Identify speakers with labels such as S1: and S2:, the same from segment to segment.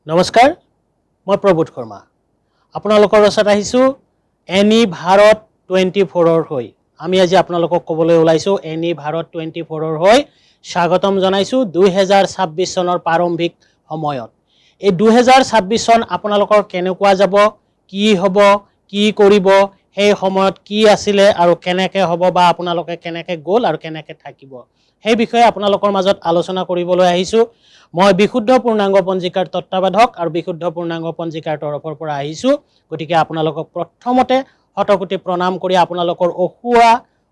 S1: নমস্কাৰ, মই প্ৰবোধ শৰ্মা। আপোনালোকৰ ওচৰত আহিছোঁ এনি ভাৰত 24ৰ হৈ। আমি আজি আপোনালোকক ক'বলৈ ওলাইছোঁ এনি ভাৰত 24ৰ হৈ স্বাগতম জনাইছোঁ 2026 চনৰ প্ৰাৰম্ভিক সময়ত। এই 2026 চন আপোনালোকৰ কেনেকুৱা যাব, কি হ'ব, কি কৰিব, সেই সময়ত কি আছিলে আৰু কেনেকৈ হ'ব বা আপোনালোকে কেনেকৈ গ'ল আৰু কেনেকৈ থাকিব, সেই বিষয়ে আপোনালোকৰ মাজত আলোচনা কৰিবলৈ আহিছোঁ। মই বিশুদ্ধ পূৰ্ণাংগ পঞ্জিকাৰ তত্ত্বাৱধায়ক আৰু বিশুদ্ধ পূৰ্ণাংগ পঞ্জিকাৰ তৰফৰ পৰা আহিছোঁ। গতিকে আপোনালোকক প্ৰথমতে শতকোটি প্ৰণাম কৰি আপোনালোকৰ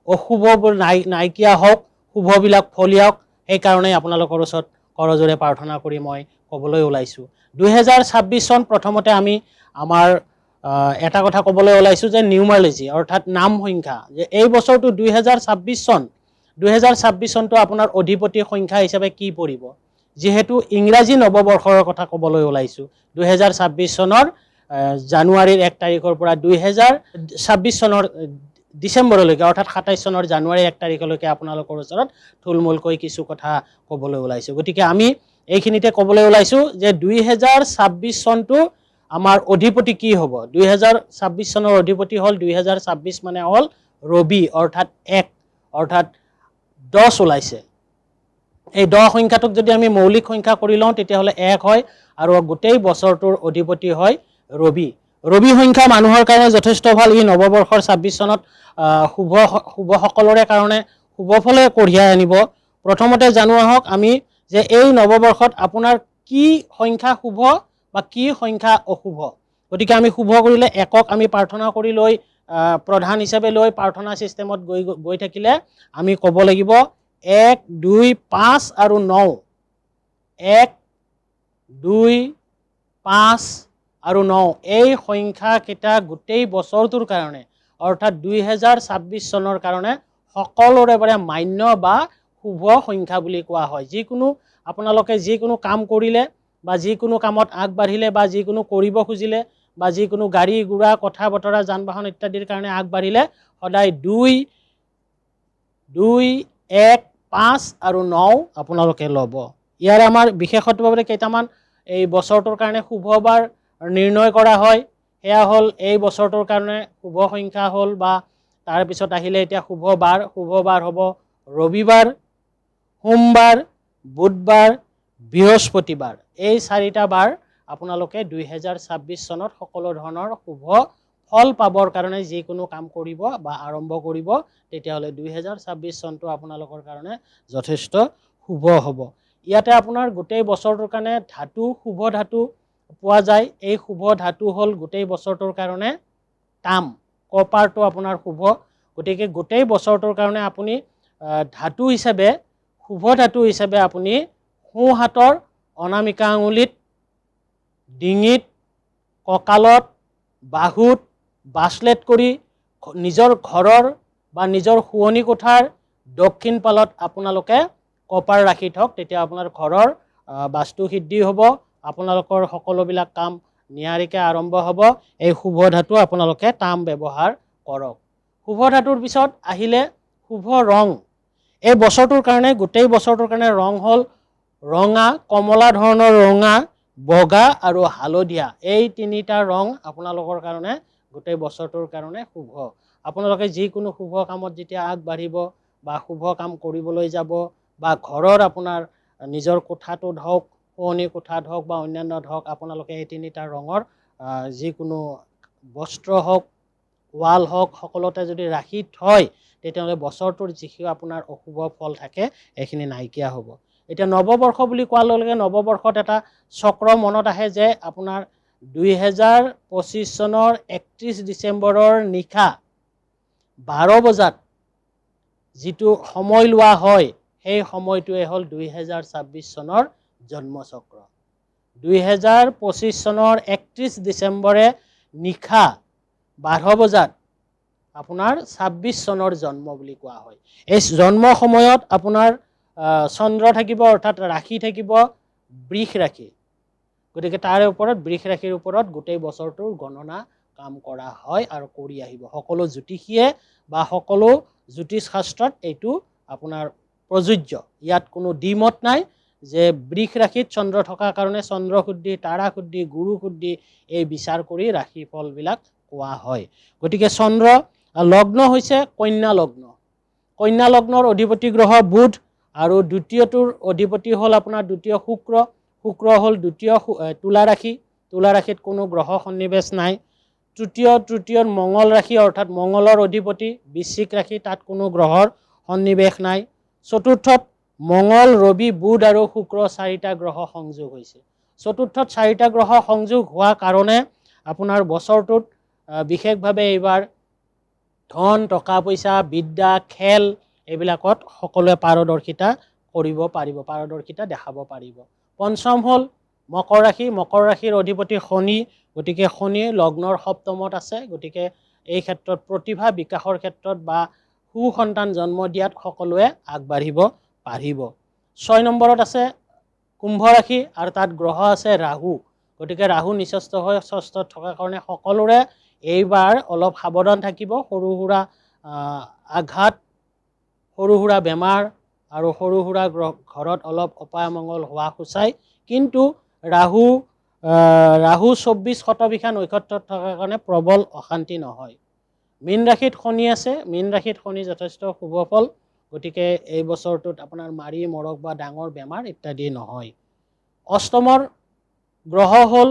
S1: অশুভবোৰ নাইকিয়া হওক, শুভবিলাক ফলিয়াওক, সেইকাৰণে আপোনালোকৰ ওচৰত কৰজোৰে প্ৰাৰ্থনা কৰি মই ক'বলৈ ওলাইছোঁ। 2026 চন প্ৰথমতে আমি আমাৰ এটা কথা ক'বলৈ ওলাইছোঁ যে নিউমাৰলজি অৰ্থাৎ নাম সংখ্যা, যে এই বছৰটো 2026 চন 2026 চনটো আপোনাৰ অধিপতি সংখ্যা হিচাপে কি পৰিব। যিহেতু ইংৰাজী নৱবৰ্ষৰ কথা ক'বলৈ ওলাইছোঁ, 2026 চনৰ জানুৱাৰীৰ 1 তাৰিখৰ পৰা 2026 চনৰ ডিচেম্বৰলৈকে অৰ্থাৎ 27 চনৰ জানুৱাৰী 1 তাৰিখলৈকে আপোনালোকৰ ওচৰত থুলমূলকৈ কিছু কথা ক'বলৈ ওলাইছোঁ। গতিকে আমি এইখিনিতে ক'বলৈ ওলাইছোঁ যে 2026 চনটো আমাৰ অধিপতি কি হ'ব। 2026 চনৰ অধিপতি হ'ল 2026 মানে হ'ল ৰবি অৰ্থাৎ 1 অৰ্থাৎ 10 ওলাইছে। এই 10 সংখ্যাটোক যদি আমি মৌলিক সংখ্যা কৰি লওঁ তেতিয়াহ'লে 1 হয় আৰু গোটেই বছৰটোৰ অধিপতি হয় ৰবি। ৰবি সংখ্যা মানুহৰ কাৰণে যথেষ্ট ভাল। ই নৱবৰ্ষৰ 26 চনত শুভসকলৰে কাৰণে শুভফলে কঢ়িয়াই আনিব। প্ৰথমতে জানো আহক আমি যে এই নৱবৰ্ষত আপোনাৰ কি সংখ্যা শুভ বা কি সংখ্যা অশুভ। গতিকে আমি শুভ কৰিলে 1ক আমি প্ৰাৰ্থনা কৰি লৈ প্ৰধান হিচাপে লৈ প্ৰাৰ্থনা ছিষ্টেমত গৈ থাকিলে আমি ক'ব লাগিব 1, 2, 5 আৰু 9। 1, 2, 5 আৰু 9 এই সংখ্যাকেইটা গোটেই বছৰটোৰ কাৰণে অৰ্থাৎ 2026 চনৰ কাৰণে সকলোৰে পৰা মান্য বা শুভ সংখ্যা বুলি কোৱা হয়। যিকোনো আপোনালোকে যিকোনো কাম কৰিলে বা যিকোনো কামত আগবাঢ়িলে বা যিকোনো কৰিব খুজিলে বা যিকোনো গাড়ী ঘোঁৰা কথা বতৰা যান বাহন ইত্যাদিৰ কাৰণে আগবাঢ়িলে সদায় 2, 1, 5 আৰু 9 আপোনালোকে ল'ব। ইয়াৰ আমাৰ বিশেষত্বভাৱে কেইটামান এই বছৰটোৰ কাৰণে শুভবাৰ নিৰ্ণয় কৰা হয়। সেয়া হ'ল এই বছৰটোৰ কাৰণে শুভ সংখ্যা হ'ল বা তাৰপিছত আহিলে এতিয়া শুভবাৰ হ'ব ৰবিবাৰ, সোমবাৰ, বুধবাৰ, বৃহস্পতিবাৰ। এই 4টা বাৰ আপোনালোকে 2026 চনত সকলো ধৰণৰ শুভ ফল পাবৰ কাৰণে যিকোনো কাম কৰিব বা আৰম্ভ কৰিব তেতিয়াহ'লে 2026 চনটো আপোনালোকৰ কাৰণে যথেষ্ট শুভ হ'ব। ইয়াতে আপোনাৰ গোটেই বছৰটোৰ কাৰণে শুভ ধাতু পোৱা যায়। এই শুভ ধাতু হ'ল গোটেই বছৰটোৰ কাৰণে তাম, কপাৰটো আপোনাৰ শুভ। গতিকে গোটেই বছৰটোৰ কাৰণে আপুনি ধাতু হিচাপে শুভ ধাতু হিচাপে আপুনি সোঁ হাতৰ অনামিকা আঙুলিত, ডিঙিত, কঁকালত, বাহুত ব্ৰাচলেট কৰি নিজৰ ঘৰৰ বা নিজৰ শোৱনি কোঠাৰ দক্ষিণ পালত আপোনালোকে কপাৰ ৰাখি থওক। তেতিয়া আপোনাৰ ঘৰৰ বাস্তু সিদ্ধি হ'ব, আপোনালোকৰ সকলোবিলাক কাম নিয়াৰিকৈ আৰম্ভ হ'ব। এই শুভ ধাতু আপোনালোকে তাম ব্যৱহাৰ কৰক। শুভ ধাতুৰ পিছত আহিলে শুভ ৰং। এই বছৰটোৰ কাৰণে গোটেই বছৰটোৰ কাৰণে ৰং হ'ল ৰঙা, কমলা ধৰণৰ ৰঙা, বগা আৰু হালধীয়া। এই 3টা ৰং আপোনালোকৰ কাৰণে গোটেই বছৰটোৰ কাৰণে শুভ। আপোনালোকে যিকোনো শুভ কামত যেতিয়া আগবাঢ়িব বা শুভ কাম কৰিবলৈ যাব বা ঘৰৰ আপোনাৰ নিজৰ কোঠাটোত হওক, শোৱনি কোঠাত হওক বা অন্যান্যত হওক আপোনালোকে এই 3টা ৰঙৰ যিকোনো বস্ত্ৰ হওক, ৱাল হওক সকলোতে যদি ৰাখি থয় তেতিয়াহ'লে বছৰটোৰ যিখিনি আপোনাৰ অশুভ ফল থাকে এইখিনি নাইকিয়া হ'ব। এতিয়া নৱবৰ্ষ বুলি কোৱাৰ লগে লগে নৱবৰ্ষত এটা চক্ৰ মনত আহে যে আপোনাৰ 2025 চনৰ 31 ডিচেম্বৰৰ নিশা 12 বজাত যিটো সময় লোৱা হয় সেই সময়টোৱে হ'ল 2026 চনৰ জন্মচক্ৰ। 2025 চনৰ 31 ডিচেম্বৰে নিশা 12 বজাত আপোনাৰ 26 চনৰ জন্ম বুলি কোৱা হয়। এই জন্ম সময়ত আপোনাৰ চন্দ্ৰ থাকিব অৰ্থাৎ ৰাশি থাকিব বৃষ ৰাশি। গতিকে তাৰ ওপৰত বৃষ ৰাশিৰ ওপৰত গোটেই বছৰটোৰ গণনা কাম কৰা হয় আৰু কৰি আহিব। সকলো জ্যোতিষীয়ে বা সকলো জ্যোতিষ শাস্ত্ৰত এইটো আপোনাৰ প্ৰযোজ্য। ইয়াত কোনো দ্বিমত নাই যে বৃষ ৰাশিত চন্দ্ৰ থকাৰ কাৰণে চন্দ্ৰ শুদ্ধি, তাৰা শুদ্ধি, গুৰু শুদ্ধি এই বিচাৰ কৰি ৰাশি ফলবিলাক কোৱা হয়। গতিকে চন্দ্ৰ লগ্ন হৈছে কন্যা লগ্ন। কন্যা লগ্নৰ অধিপতি গ্ৰহ বুধ আৰু দ্বিতীয়টোৰ অধিপতি হ'ল আপোনাৰ দ্বিতীয় শুক্ৰ। শুক্ৰ হ'ল দ্বিতীয় তুলা ৰাশি। তুলা ৰাশিত কোনো গ্ৰহ সন্নিৱেশ নাই। তৃতীয়ত মঙ্গল ৰাশি অৰ্থাৎ মঙ্গলৰ অধিপতি বৃশ্চিক ৰাশি, তাত কোনো গ্ৰহৰ সন্নিৱেশ নাই। চতুৰ্থত মঙ্গল, ৰবি, বুধ আৰু শুক্ৰ চাৰিটা গ্ৰহ সংযোগ হৈছে। চতুৰ্থত চাৰিটা গ্ৰহ সংযোগ হোৱাৰ কাৰণে আপোনাৰ বছৰটোত বিশেষভাৱে এইবাৰ ধন, টকা পইচা, বিদ্যা, খেল এইবিলাকত সকলোৱে পাৰদৰ্শিতা কৰিব পাৰিব, পাৰদৰ্শিতা দেখাব পাৰিব। পঞ্চম হ'ল মকৰ ৰাশি। মকৰ ৰাশিৰ অধিপতি শনি। গতিকে শনি লগ্নৰ সপ্তমত আছে। গতিকে এই ক্ষেত্ৰত প্ৰতিভা বিকাশৰ ক্ষেত্ৰত বা সুসন্তান জন্ম দিয়াত সকলোৱে আগবাঢ়িব পাৰিব। 6 নম্বৰত আছে কুম্ভ ৰাশি আৰু তাত গ্ৰহ আছে ৰাহু। গতিকে ৰাহু নিচস্থ হৈ ষষ্ঠত থকাৰ কাৰণে সকলোৰে এইবাৰ অলপ সাৱধান থাকিব। সৰু সুৰা আঘাত, সৰু সুৰা বেমাৰ আৰু সৰু সুৰা ঘৰত অলপ অপায়মঙ্গল হোৱা সূচায়। কিন্তু ৰাহু 24 শতবিষা নক্ষত্ৰত থকাৰ কাৰণে প্ৰবল অশান্তি নহয়। মীন ৰাশিত শনি আছে। মীন ৰাশিত শনি যথেষ্ট শুভ ফল। গতিকে এই বছৰটোত আপোনাৰ মাৰি মৰক বা ডাঙৰ বেমাৰ ইত্যাদি নহয়। অষ্টমৰ গ্ৰহ হ'ল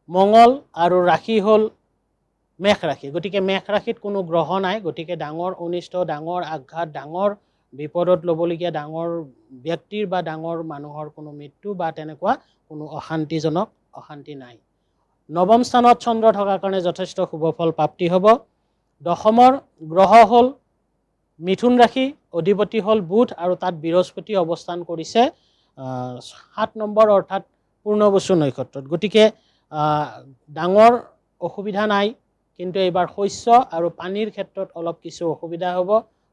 S1: মঙ্গল আৰু ৰাশি হ'ল মেষ ৰাশি। গতিকে মেষ ৰাশিত কোনো গ্ৰহ নাই। গতিকে ডাঙৰ অনিষ্ট, ডাঙৰ আঘাত, ডাঙৰ বিপদত ল'বলগীয়া ডাঙৰ ব্যক্তিৰ বা ডাঙৰ মানুহৰ কোনো মৃত্যু বা তেনেকুৱা কোনো অশান্তি নাই। নৱম স্থানত চন্দ্ৰ থকাৰ কাৰণে যথেষ্ট শুভ ফল প্ৰাপ্তি হ'ব। দশমৰ গ্ৰহ হ'ল মিথুন ৰাশি, অধিপতি হ'ল বুধ আৰু তাত বৃহস্পতি অৱস্থান কৰিছে 7 নম্বৰ অৰ্থাৎ পূৰ্ণবসু নক্ষত্ৰত। গতিকে ডাঙৰ অসুবিধা নাই। কিন্তু এইবাৰ শস্য আৰু পানীৰ ক্ষেত্ৰত অলপ কিছু অসুবিধা হ'ব।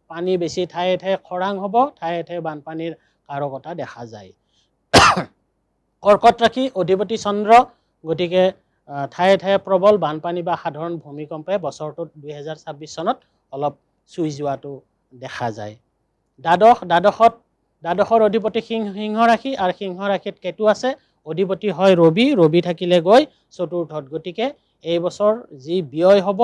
S1: পানী বেছি ঠায়ে ঠায়ে খৰাং হ'ব, ঠায়ে ঠায়ে বানপানীৰ কাৰকতা দেখা যায়। কৰ্কট ৰাশি, অধিপতি চন্দ্ৰ। গতিকে ঠায়ে ঠায়ে প্ৰবল বানপানী বা সাধাৰণ ভূমিকম্পে বছৰটোত 2026 চনত অলপ চুই যোৱাটো দেখা যায়। দ্বাদশৰ অধিপতি সিংহ ৰাশি আৰু সিংহ ৰাশিত কেতু আছে। অধিপতি হয় ৰবি। ৰবি থাকিলে গৈ চতুৰ্থত। গতিকে এই বছৰ যি ব্যয় হ'ব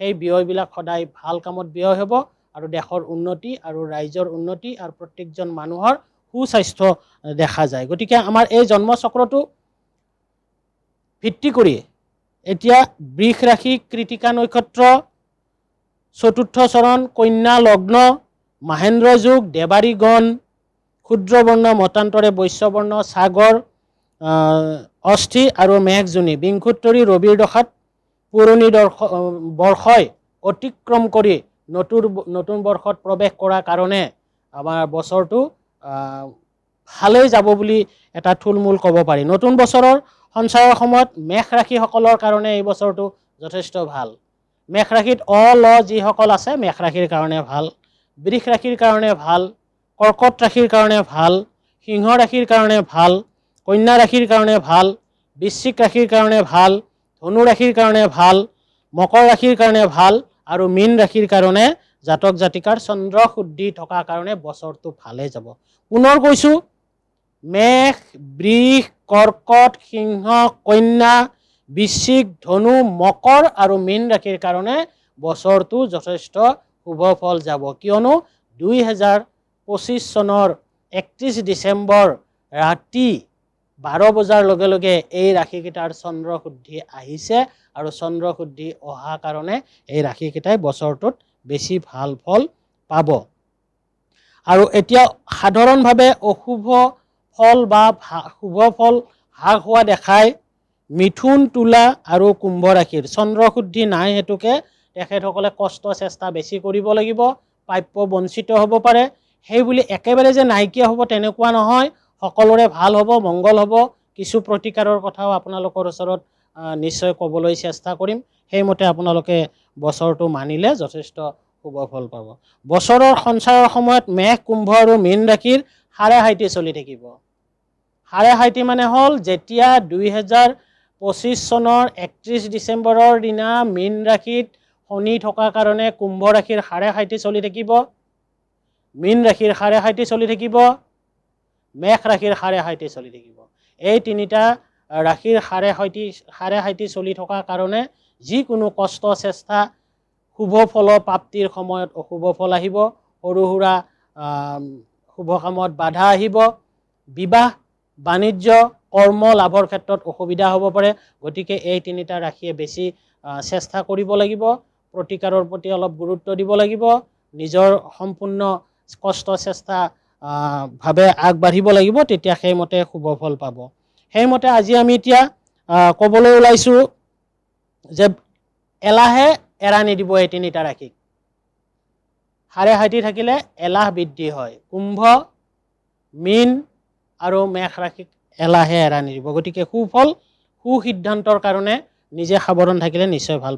S1: সেই ব্যয়বিলাক সদায় ভাল কামত ব্যয় হ'ব আৰু দেশৰ উন্নতি আৰু ৰাইজৰ উন্নতি আৰু প্ৰত্যেকজন মানুহৰ সুস্বাস্থ্য দেখা যায়। গতিকে আমাৰ এই জন্মচক্ৰটো ভিত্তি কৰি এতিয়া বৃষ ৰাশি, কৃতিকা নক্ষত্ৰ, চতুৰ্থ চৰণ, কন্যা লগ্ন, মাহেন্দ্ৰ যোগ, দেৱাৰী গণ, ক্ষুদ্ৰ বৰ্ণ, মতান্তৰে বৈশ্য বৰ্ণ, সাগৰ, অস্থি আৰু মেঘজুনি বিংশোত্তৰী ৰবিৰ দশাত পুৰণি বৰ্ষই অতিক্ৰম কৰি নতুন বৰ্ষত প্ৰৱেশ কৰাৰ কাৰণে আমাৰ বছৰটো ভালেই যাব বুলি এটা থুলমূল ক'ব পাৰি। নতুন বছৰৰ সঞ্চাৰৰ সময়ত মেষ ৰাশিসকলৰ কাৰণে এই বছৰটো যথেষ্ট ভাল। মেষ ৰাশিত যিসকল আছে মেষ ৰাশিৰ কাৰণে ভাল, বৃষ ৰাশিৰ কাৰণে ভাল, কৰ্কট ৰাশিৰ কাৰণে ভাল, সিংহ ৰাশিৰ কাৰণে ভাল, কন্যা ৰাশিৰ কাৰণে ভাল, বৃশ্চিক ৰাশিৰ কাৰণে ভাল, ধনু ৰাশিৰ কাৰণে ভাল, মকৰ ৰাশিৰ কাৰণে ভাল আৰু মীন ৰাশিৰ কাৰণে জাতক জাতিকাৰ চন্দ্ৰ শুদ্ধি থকাৰ কাৰণে বছৰটো ভালে যাব। পুনৰ কৈছোঁ, মেষ, বৃষ, কৰ্কট, সিংহ, কন্যা, বৃশ্চিক, ধনু, মকৰ আৰু মীন ৰাশিৰ কাৰণে বছৰটো যথেষ্ট শুভ ফল যাব। কিয়নো 2025 চনৰ 31 ডিচেম্বৰ ৰাতি 12 বজাৰ লগে লগে এই ৰাশিকেইটাৰ চন্দ্ৰ শুদ্ধি আহিছে আৰু চন্দ্ৰ শুদ্ধি অহা কাৰণে এই ৰাশিকেইটাই বছৰটোত বেছি ভাল ফল পাব। আৰু এতিয়া সাধাৰণভাৱে অশুভ ফল বা শুভ ফল হ্ৰাস হোৱা দেখায় মিথুন, তুলা আৰু কুম্ভ ৰাশিৰ। চন্দ্ৰ শুদ্ধি নাই হেতুকে তেখেতসকলে কষ্ট চেষ্টা বেছি কৰিব লাগিব, প্ৰাপ্য বঞ্চিত হ'ব পাৰে। সেইবুলি একেবাৰে যে নাইকিয়া হ'ব তেনেকুৱা নহয়, সকলোৰে ভাল হ'ব, মংগল হ'ব। কিছু প্ৰতিকাৰৰ কথাও আপোনালোকৰ ওচৰত নিশ্চয় ক'বলৈ চেষ্টা কৰিম। সেইমতে আপোনালোকে বছৰটো মানিলে যথেষ্ট শুভ ফল পাব। বছৰৰ সঞ্চাৰৰ সময়ত মেষ, কুম্ভ আৰু মীন ৰাশিৰ হাৰাশাইতি চলি থাকিব। হাৰাশাইতি মানে হ'ল যেতিয়া 2025 চনৰ 31 ডিচেম্বৰৰ দিনা মীন ৰাশিত শনি থকাৰ কাৰণে কুম্ভ ৰাশিৰ হাৰাশাইতি চলি থাকিব, মীন ৰাশিৰ হাৰাশাইতি চলি থাকিব, মেঘ ৰাশিৰ সাৰে সাইতে চলি থাকিব। এই তিনিটা ৰাশিৰ সাৰে সাইতে চলি থকাৰ কাৰণে যিকোনো কষ্ট চেষ্টা শুভ ফল প্ৰাপ্তিৰ সময়ত অশুভ ফল আহিব, সৰু সুৰা শুভ কামত বাধা আহিব, বিবাহ বাণিজ্য কৰ্ম লাভৰ ক্ষেত্ৰত অসুবিধা হ'ব পাৰে। গতিকে এই তিনিটা ৰাশিয়ে বেছি চেষ্টা কৰিব লাগিব, প্ৰতিকাৰৰ প্ৰতি অলপ গুৰুত্ব দিব লাগিব, নিজৰ সম্পূৰ্ণ কষ্ট চেষ্টা ভাৱে আগবাঢ়িব লাগিব, তেতিয়া সেইমতে শুভ ফল পাব। সেইমতে আজি আমি এতিয়া ক'বলৈ ওলাইছোঁ যে এলাহে এৰা নিদিব এই তিনিটা ৰাশিক। সাৰে সাইতি থাকিলে এলাহ বৃদ্ধি হয়। কুম্ভ, মীন আৰু মেঘ ৰাশিক এলাহে এৰা নিদিব। গতিকে সুফল সুসিদ্ধান্তৰ কাৰণে নিজে সাৱধান থাকিলে নিশ্চয় ভাল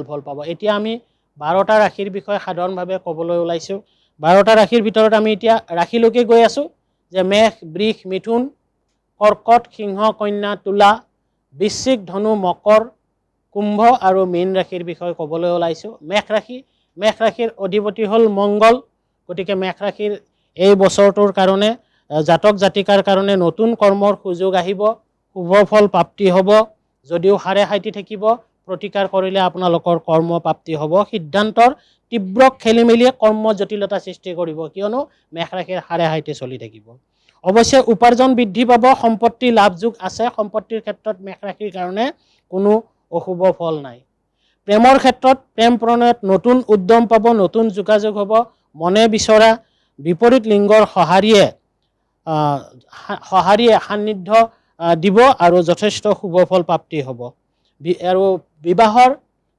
S1: ফল পাব। এতিয়া আমি 12টা ৰাশিৰ বিষয়ে সাধাৰণভাৱে ক'বলৈ ওলাইছোঁ। 12টা ৰাশিৰ ভিতৰত আমি এতিয়া ৰাশিলৈকে গৈ আছোঁ যে মেঘ, বৃষ, মিথুন, কৰ্কট, সিংহ, কন্যা, তুলা, বৃশ্চিক, ধনু, মকৰ, কুম্ভ আৰু মীন ৰাশিৰ বিষয়ে ক'বলৈ ওলাইছোঁ। মেঘ ৰাশিৰ অধিপতি হ'ল মংগল। গতিকে মেঘ ৰাশিৰ এই বছৰটোৰ কাৰণে জাতক জাতিকাৰ কাৰণে নতুন কৰ্মৰ সুযোগ আহিব, শুভ ফল প্ৰাপ্তি হ'ব। যদিও সাৰে সাইতি থাকিব, প্ৰতিকাৰ কৰিলে আপোনালোকৰ কৰ্ম প্ৰাপ্তি হ'ব। সিদ্ধান্তৰ তীব্ৰ খেলি মেলিয়ে কৰ্ম জটিলতা সৃষ্টি কৰিব, কিয়নো মেঘ ৰাশিৰ সাৰে সাইতি চলি থাকিব। অৱশ্যে উপাৰ্জন বৃদ্ধি পাব, সম্পত্তি লাভ যোগ আছে। সম্পত্তিৰ ক্ষেত্ৰত মেঘ ৰাশিৰ কাৰণে কোনো অশুভ ফল নাই। প্ৰেমৰ ক্ষেত্ৰত প্ৰেম প্ৰণয়ত নতুন উদ্যম পাব, নতুন যোগাযোগ হ'ব। মনে বিচৰা বিপৰীত লিংগৰ সঁহাৰিয়ে সান্নিধ্য দিব আৰু যথেষ্ট শুভ ফল প্ৰাপ্তি হ'ব। আৰু বিবাহৰ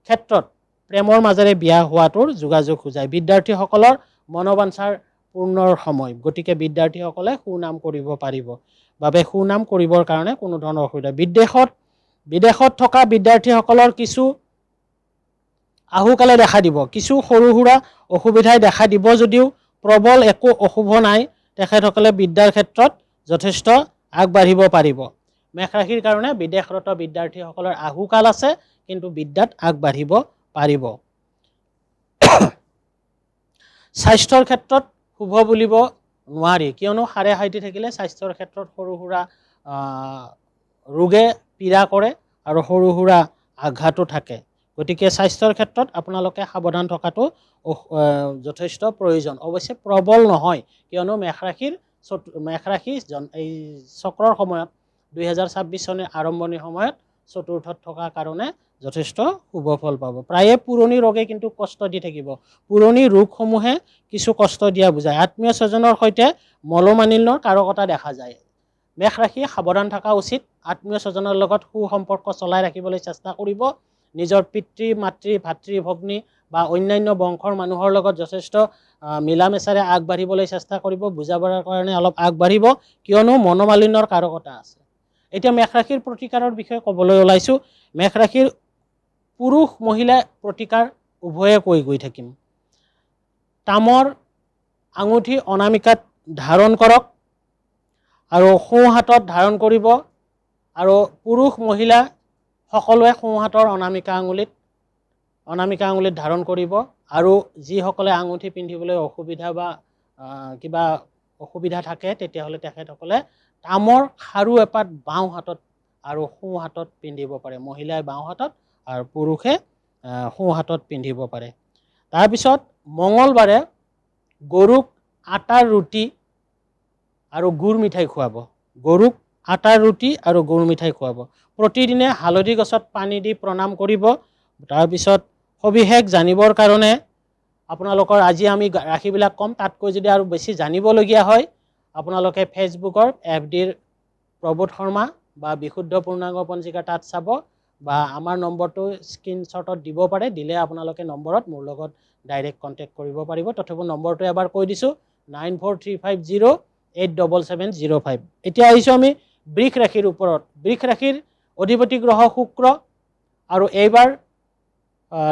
S1: ক্ষেত্ৰত প্ৰেমৰ মাজেৰে বিয়া হোৱাটোৰ যোগাযোগ খোজায়। বিদ্যাৰ্থীসকলৰ মনোবাঞ্ছাৰ পূৰ্ণৰ সময়। গতিকে বিদ্যাৰ্থীসকলে সুনাম কৰিব পাৰিব, বাবে সুনাম কৰিবৰ কাৰণে কোনো ধৰণৰ অসুবিধা। বিদেশত থকা বিদ্যাৰ্থীসকলৰ কিছু আহুকালে দেখা দিব, কিছু সৰু সুৰা অসুবিধাই দেখা দিব। যদিও প্ৰবল একো অশুভ নাই, তেখেতসকলে বিদ্যাৰ ক্ষেত্ৰত যথেষ্ট আগবাঢ়িব পাৰিব। মেঘ ৰাশিৰ কাৰণে বিদেশৰত বিদ্যাৰ্থীসকলৰ আহুকাল আছে, কিন্তু বিদ্যাত আগবাঢ়িব পাৰিব। স্বাস্থ্যৰ ক্ষেত্ৰত শুভ বুলিব নোৱাৰি, কিয়নো সাৰে সাইতি থাকিলে স্বাস্থ্যৰ ক্ষেত্ৰত সৰু সুৰা ৰোগে পীড়া কৰে আৰু সৰু সুৰা আঘাতো থাকে। গতিকে স্বাস্থ্যৰ ক্ষেত্ৰত আপোনালোকে সাৱধান থকাটো যথেষ্ট প্ৰয়োজন। অৱশ্যে প্ৰবল নহয়, কিয়নো মেঘ ৰাশি এই চক্ৰৰ সময়ত 2026 চনৰ আৰম্ভণিৰ সময়ত চতুৰ্থত থকাৰ কাৰণে যথেষ্ট শুভ ফল পাব। প্ৰায়ে পুৰণি ৰোগে কিন্তু কষ্ট দি থাকিব। পুৰণি ৰোগসমূহে কিছু কষ্ট দিয়া বুজায়। আত্মীয় স্বজনৰ সৈতে মনোমালিন্যৰ কাৰকতা দেখা যায়। মেঘ ৰাশিয়ে সাৱধান থকা উচিত। আত্মীয় স্বজনৰ লগত সুসম্পৰ্ক চলাই ৰাখিবলৈ চেষ্টা কৰিব। নিজৰ পিতৃ মাতৃ ভাতৃ ভগ্নী বা অন্যান্য বংশৰ মানুহৰ লগত যথেষ্ট মিলা মেচাৰে আগবাঢ়িবলৈ চেষ্টা কৰিব, বুজাবৰ কাৰণে অলপ আগবাঢ়িব, কিয়নো মনোমালিন্যৰ কাৰকতা আছে। এতিয়া মেঘ ৰাশিৰ প্ৰতিকাৰৰ বিষয়ে ক'বলৈ ওলাইছোঁ। মেঘ ৰাশিৰ পুৰুষ মহিলা প্ৰতিকাৰ উভয়ে গৈ থাকিম। তামৰ আঙুঠি অনামিকাত ধাৰণ কৰক আৰু সোঁ হাতত ধাৰণ কৰিব, আৰু পুৰুষ মহিলা সকলোৱে সোঁ হাতৰ অনামিকা আঙুলিত ধাৰণ কৰিব। আৰু যিসকলে আঙুঠি পিন্ধিবলৈ অসুবিধা বা কিবা অসুবিধা থাকে, তেতিয়াহ'লে তেখেতসকলে তামৰ খাৰু এপাত বাওঁ হাতত আৰু সোঁ হাতত পিন্ধিব পাৰে। মহিলাই বাওঁ হাতত আৰু পুৰুষে সোঁ হাতত পিন্ধিব পাৰে। তাৰপিছত মঙলবাৰে গৰুক আটাৰ ৰুটি আৰু গুৰ মিঠাই খুৱাব। গৰুক আটাৰ ৰুটি আৰু গুৰ মিঠাই খুৱাব। প্ৰতিদিনে হালধি গছত পানী দি প্ৰণাম কৰিব। তাৰপিছত সবিশেষ জানিবৰ কাৰণে আপোনালোকৰ আজি আমি ৰাশিবিলাক কম, তাতকৈ যদি আৰু বেছি জানিবলগীয়া হয় আপোনালোকে ফেচবুকৰ FDৰ প্ৰবোধ শৰ্মা বা বিশুদ্ধ পূৰ্ণাংগ পঞ্জিকা তাত চাব, বা আমাৰ নম্বৰটো স্ক্ৰীনশ্বটত দিব পাৰে। দিলে আপোনালোকে নম্বৰত মোৰ লগত ডাইৰেক্ট কণ্টেক্ট কৰিব পাৰিব। তথাপিও নম্বৰটো এবাৰ কৈ দিছোঁ, 9435087705। এতিয়া আহিছোঁ আমি বৃষ ৰাশিৰ ওপৰত। বৃষ ৰাশিৰ অধিপতি গ্ৰহ শুক্ৰ, আৰু এইবাৰ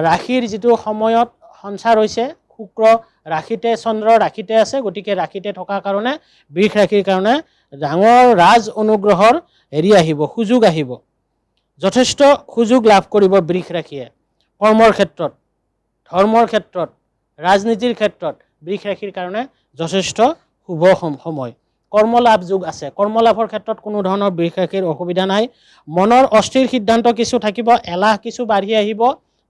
S1: ৰাশিৰ যিটো সময়ত সঞ্চাৰ হৈছে, শুক্ৰ ৰাশিতে চন্দ্ৰ ৰাশিতে আছে। গতিকে ৰাশিতে থকাৰ কাৰণে বৃষ ৰাশিৰ কাৰণে ডাঙৰ ৰাজ অনুগ্ৰহৰ আহিব, সুযোগ আহিব। যথেষ্ট সুযোগ লাভ কৰিব বৃষ ৰাশিয়ে। কৰ্মৰ ক্ষেত্ৰত, ধৰ্মৰ ক্ষেত্ৰত, ৰাজনীতিৰ ক্ষেত্ৰত বৃষ ৰাশিৰ কাৰণে যথেষ্ট শুভ সময়। কৰ্মলাভ যোগ আছে, কৰ্মলাভৰ ক্ষেত্ৰত কোনো ধৰণৰ বৃষ ৰাশিৰ অসুবিধা নাই। মনৰ অস্থিৰ সিদ্ধান্ত কিছু থাকিব, এলাহ কিছু বাঢ়ি আহিব,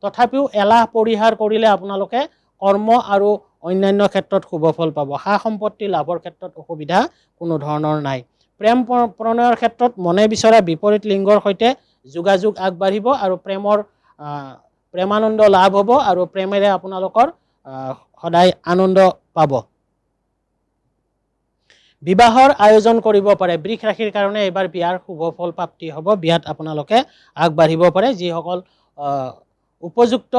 S1: তথাপিও এলাহ পৰিহাৰ কৰিলে আপোনালোকে কৰ্ম আৰু অন্যান্য ক্ষেত্ৰত শুভ ফল পাব। সা সম্পত্তি লাভৰ ক্ষেত্ৰত অসুবিধা কোনো ধৰণৰ নাই। প্ৰেম প্ৰণয়ৰ ক্ষেত্ৰত মনে বিচৰা বিপৰীত লিংগৰ সৈতে যোগাযোগ আগবাঢ়িব আৰু প্ৰেমানন্দ লাভ হ'ব আৰু প্ৰেমেৰে আপোনালোকৰ সদায় আনন্দ পাব। বিবাহৰ আয়োজন কৰিব পাৰে। বৃষ ৰাশিৰ কাৰণে এইবাৰ বিয়াৰ শুভ ফল প্ৰাপ্তি হ'ব, বিয়াত আপোনালোকে আগবাঢ়িব পাৰে। যিসকল উপযুক্ত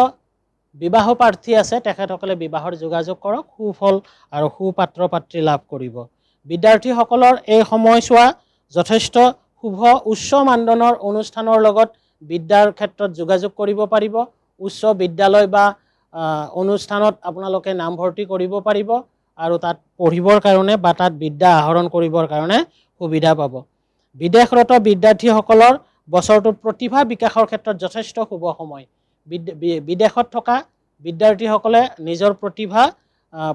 S1: বিবাহ প্ৰাৰ্থী আছে তেখেতসকলে বিবাহৰ যোগাযোগ কৰক, সুফল আৰু সুপাত্ৰ পাত্ৰী লাভ কৰিব। বিদ্যাৰ্থীসকলৰ এই সময়ছোৱা যথেষ্ট শুভ, উচ্চ মানদণ্ডৰ অনুষ্ঠানৰ লগত বিদ্যাৰ ক্ষেত্ৰত যোগাযোগ কৰিব পাৰিব। উচ্চ বিদ্যালয় বা অনুষ্ঠানত আপোনালোকে নামভৰ্তি কৰিব পাৰিব আৰু তাত পঢ়িবৰ কাৰণে বা তাত বিদ্যা আহৰণ কৰিবৰ কাৰণে সুবিধা পাব। বিদেশৰত বিদ্যাৰ্থীসকলৰ বছৰটোত প্ৰতিভা বিকাশৰ ক্ষেত্ৰত যথেষ্ট শুভ সময়। বিদেশত থকা বিদ্যাৰ্থীসকলে নিজৰ প্ৰতিভা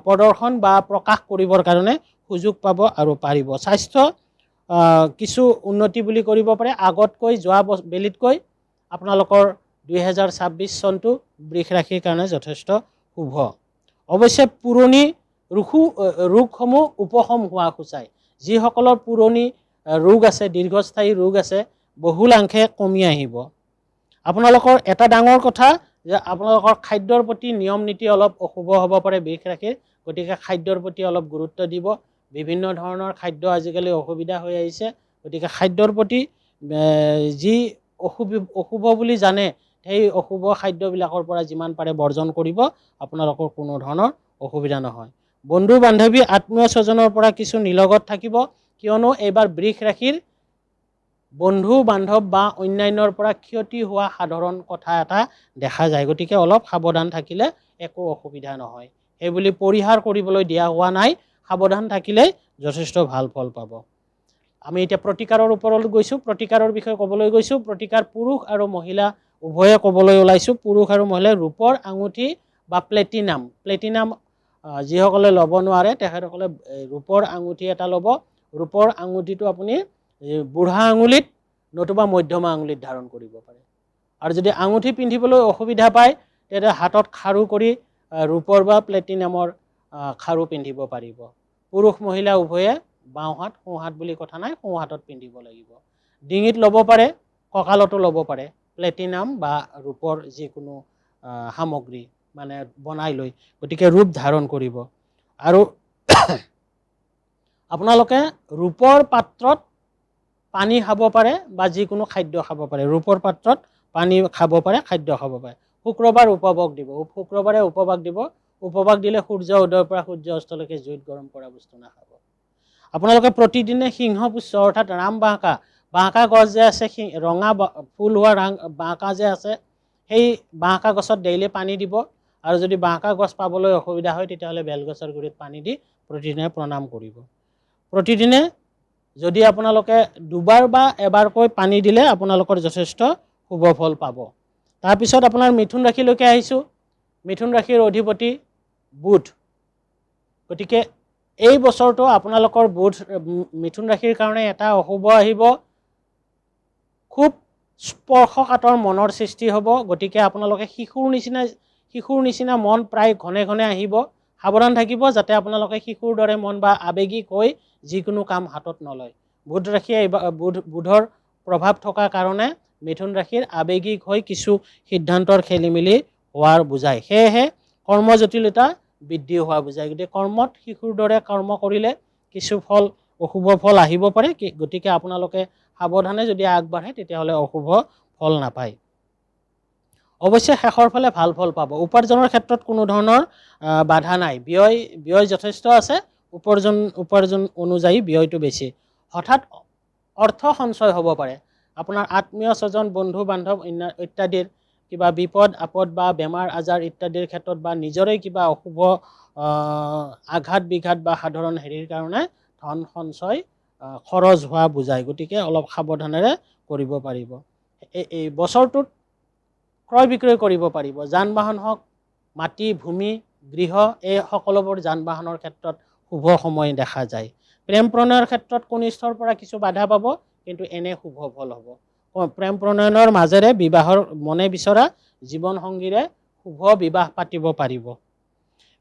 S1: প্ৰদৰ্শন বা প্ৰকাশ কৰিবৰ কাৰণে সুযোগ পাব আৰু পাৰিব। স্বাস্থ্য কিছু উন্নতি বুলি কৰিব পাৰে। আগতকৈ যোৱা বেলিতকৈ আপোনালোকৰ 2026 চনটো বৃষ ৰাশিৰ কাৰণে যথেষ্ট শুভ। অৱশ্যে পুৰণি ৰোগসমূহ উপশম হোৱা সূচায়। যিসকলৰ পুৰণি ৰোগ আছে, দীৰ্ঘস্থায়ী ৰোগ আছে, বহুলাংশে কমি আহিব। আপোনালোকৰ এটা ডাঙৰ কথা যে আপোনালোকৰ খাদ্যৰ প্ৰতি নিয়ম নীতি অলপ অশুভ হ'ব পাৰে বৃষ ৰাশিৰ, গতিকে খাদ্যৰ প্ৰতি অলপ গুৰুত্ব দিব। বিভিন্ন ধৰণৰ খাদ্য আজিকালি অসুবিধা হৈ আহিছে, গতিকে খাদ্যৰ প্ৰতি যি অশুভ বুলি জানে সেই অশুভ খাদ্যবিলাকৰ পৰা যিমান পাৰে বৰ্জন কৰিব, আপোনালোকৰ কোনো ধৰণৰ অসুবিধা নহয়। বন্ধু বান্ধৱী আত্মীয় স্বজনৰ পৰা কিছু নিলগত থাকিব, কিয়নো এইবাৰ বৃষ ৰাশিৰ বন্ধু বান্ধৱ বা অন্যান্যৰ পৰা ক্ষতি হোৱা সাধাৰণ কথা এটা দেখা যায়। গতিকে অলপ সাৱধান থাকিলে একো অসুবিধা নহয়। সেইবুলি পৰিহাৰ কৰিবলৈ দিয়া হোৱা নাই, সাৱধান থাকিলেই যথেষ্ট ভাল ফল পাব। আমি এতিয়া প্ৰতিকাৰৰ ওপৰত গৈছোঁ, প্ৰতিকাৰৰ বিষয়ে ক'বলৈ গৈছোঁ। প্ৰতিকাৰ পুৰুষ আৰু মহিলা উভয়ে ক'বলৈ ওলাইছোঁ। পুৰুষ আৰু মহিলাই ৰূপৰ আঙুঠি বা প্লেটিনাম যিসকলে ল'ব নোৱাৰে তেখেতসকলে ৰূপৰ আঙুঠি এটা ল'ব। ৰূপৰ আঙুঠিটো আপুনি বুঢ়া আঙুলিত নতুবা মধ্যমা আঙুলিত ধাৰণ কৰিব পাৰে। আৰু যদি আঙুঠি পিন্ধিবলৈ অসুবিধা পায় তেতিয়া হাতত খাৰু কৰি ৰূপৰ বা প্লেটিনামৰ খাৰু পিন্ধিব পাৰিব। পুৰুষ মহিলা উভয়ে বাওঁহাত সোঁহাত বুলি কথা নাই, সোঁহাতত পিন্ধিব লাগিব। ডিঙিত ল'ব পাৰে, কঁকালতো ল'ব পাৰে প্লেটিনাম বা ৰূপৰ যিকোনো সামগ্ৰী মানে বনাই লৈ, গতিকে ৰূপ ধাৰণ কৰিব। আৰু আপোনালোকে ৰূপৰ পাত্ৰত পানী খাব পাৰে বা যিকোনো খাদ্য খাব পাৰে। ৰূপৰ পাত্ৰত পানী খাব পাৰে, খাদ্য খাব পাৰে। শুক্ৰবাৰ উপভোগ দিব, শুক্ৰবাৰে উপবাস দিব। উপবাস দিলে সূৰ্য উদয়ৰ পৰা সূৰ্য অস্তলৈকে জুইত গৰম কৰা বস্তু নাখাব। আপোনালোকে প্ৰতিদিনে সিংহপুচ্ছ অৰ্থাৎ ৰাম বাঁহকা গছ যে আছে, ৰঙা ফুল হোৱা বাঁহকা যে আছে, সেই বাঁহকা গছত ডেইলি পানী দিব। আৰু যদি বাঁহকা গছ পাবলৈ অসুবিধা হয় তেতিয়াহ'লে বেলগছৰ গুৰিত পানী দি প্ৰতিদিনে প্ৰণাম কৰিব। প্ৰতিদিনে যদি আপোনালোকে দুবাৰ বা এবাৰকৈ পানী দিলে আপোনালোকৰ যথেষ্ট শুভ ফল পাব। তাৰপিছত আপোনাৰ মিথুন ৰাশিলৈকে আহিছোঁ। মিথুন ৰাশিৰ অধিপতি বুধ, গতিকে এই বছৰটো আপোনালোকৰ মিথুন ৰাশিৰ কাৰণে এটা অশুভ আহিব। খুব স্পৰ্শকাতৰ মনৰ সৃষ্টি হ'ব। গতিকে আপোনালোকে শিশুৰ নিচিনা মন প্ৰায় ঘনে ঘনে আহিব। সাৱধান থাকিব যাতে আপোনালোকে শিশুৰ দৰে মন বা আৱেগিক হৈ যিকোনো কাম হাতত নলয়। বুধৰ প্ৰভাৱ থকাৰ কাৰণে মিথুন ৰাশিৰ আৱেগিক হৈ কিছু সিদ্ধান্তৰ খেলি মেলি হোৱাৰ বুজায়। সেয়েহে কৰ্ম জটিলতা বৃদ্ধি হোৱা বুজায়। গতিকে কৰ্মত শিশুৰ দৰে কৰ্ম কৰিলে কিছু অশুভ ফল আহিব পাৰে। গতিকে আপোনালোকে সাৱধানে যদি আগবাঢ়ে তেতিয়াহ'লে অশুভ ফল নাপায়। অৱশ্যে শেষৰ ফালে ভাল ফল পাব। উপাৰ্জনৰ ক্ষেত্ৰত কোনো ধৰণৰ বাধা নাই। ব্যয় যথেষ্ট আছে, উপাৰ্জন অনুযায়ী ব্যয়টো বেছি। হঠাৎ অৰ্থ সঞ্চয় হ'ব পাৰে। আপোনাৰ আত্মীয় স্বজন বন্ধু বান্ধৱ ইত্যাদিৰ কিবা বিপদ আপদ বা বেমাৰ আজাৰ ইত্যাদিৰ ক্ষেত্ৰত বা নিজৰে কিবা অশুভ আঘাত বিঘাত বা সাধাৰণ হেৰিৰ কাৰণে ধন সঞ্চয় খৰচ হোৱা বুজায়। গতিকে অলপ সাৱধানেৰে কৰিব পাৰিব। এই বছৰটোত ক্ৰয় বিক্ৰয় কৰিব পাৰিব। যান বাহন হওক, মাটি ভূমি গৃহ, এই সকলোবোৰ যান বাহনৰ ক্ষেত্ৰত শুভ সময় দেখা যায়। প্ৰেম প্ৰণয়ৰ ক্ষেত্ৰত কনিষ্ঠৰ পৰা কিছু বাধা পাব, কিন্তু এনে শুভ ফল হ'ব। প্ৰেম প্ৰণয়নৰ মাজেৰে বিবাহৰ মনে বিচৰা জীৱন সংগীৰে শুভ বিবাহ পাতিব পাৰিব।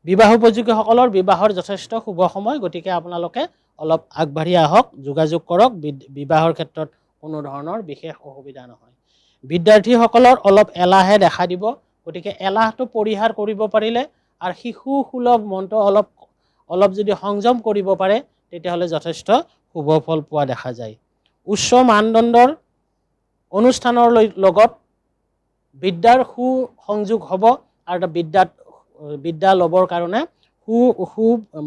S1: বিবাহ উপযোগীসকলৰ বিবাহৰ যথেষ্ট শুভ সময়, গতিকে আপোনালোকে অলপ আগবাঢ়ি আহক, যোগাযোগ কৰক। বিবাহৰ ক্ষেত্ৰত কোনো ধৰণৰ বিশেষ অসুবিধা নহয়। বিদ্যাৰ্থীসকলৰ অলপ এলাহে দেখা দিব, গতিকে এলাহটো পৰিহাৰ কৰিব পাৰিলে আৰু শিশু সুলভ মনটো অলপ যদি সংযম কৰিব পাৰে, তেতিয়াহ'লে যথেষ্ট শুভ ফল পোৱা দেখা যায়। উচ্চ মানদণ্ডৰ অনুষ্ঠানৰ লগত বিদ্যাৰ সুসংযোগ হ'ব আৰু বিদ্যা ল'বৰ কাৰণে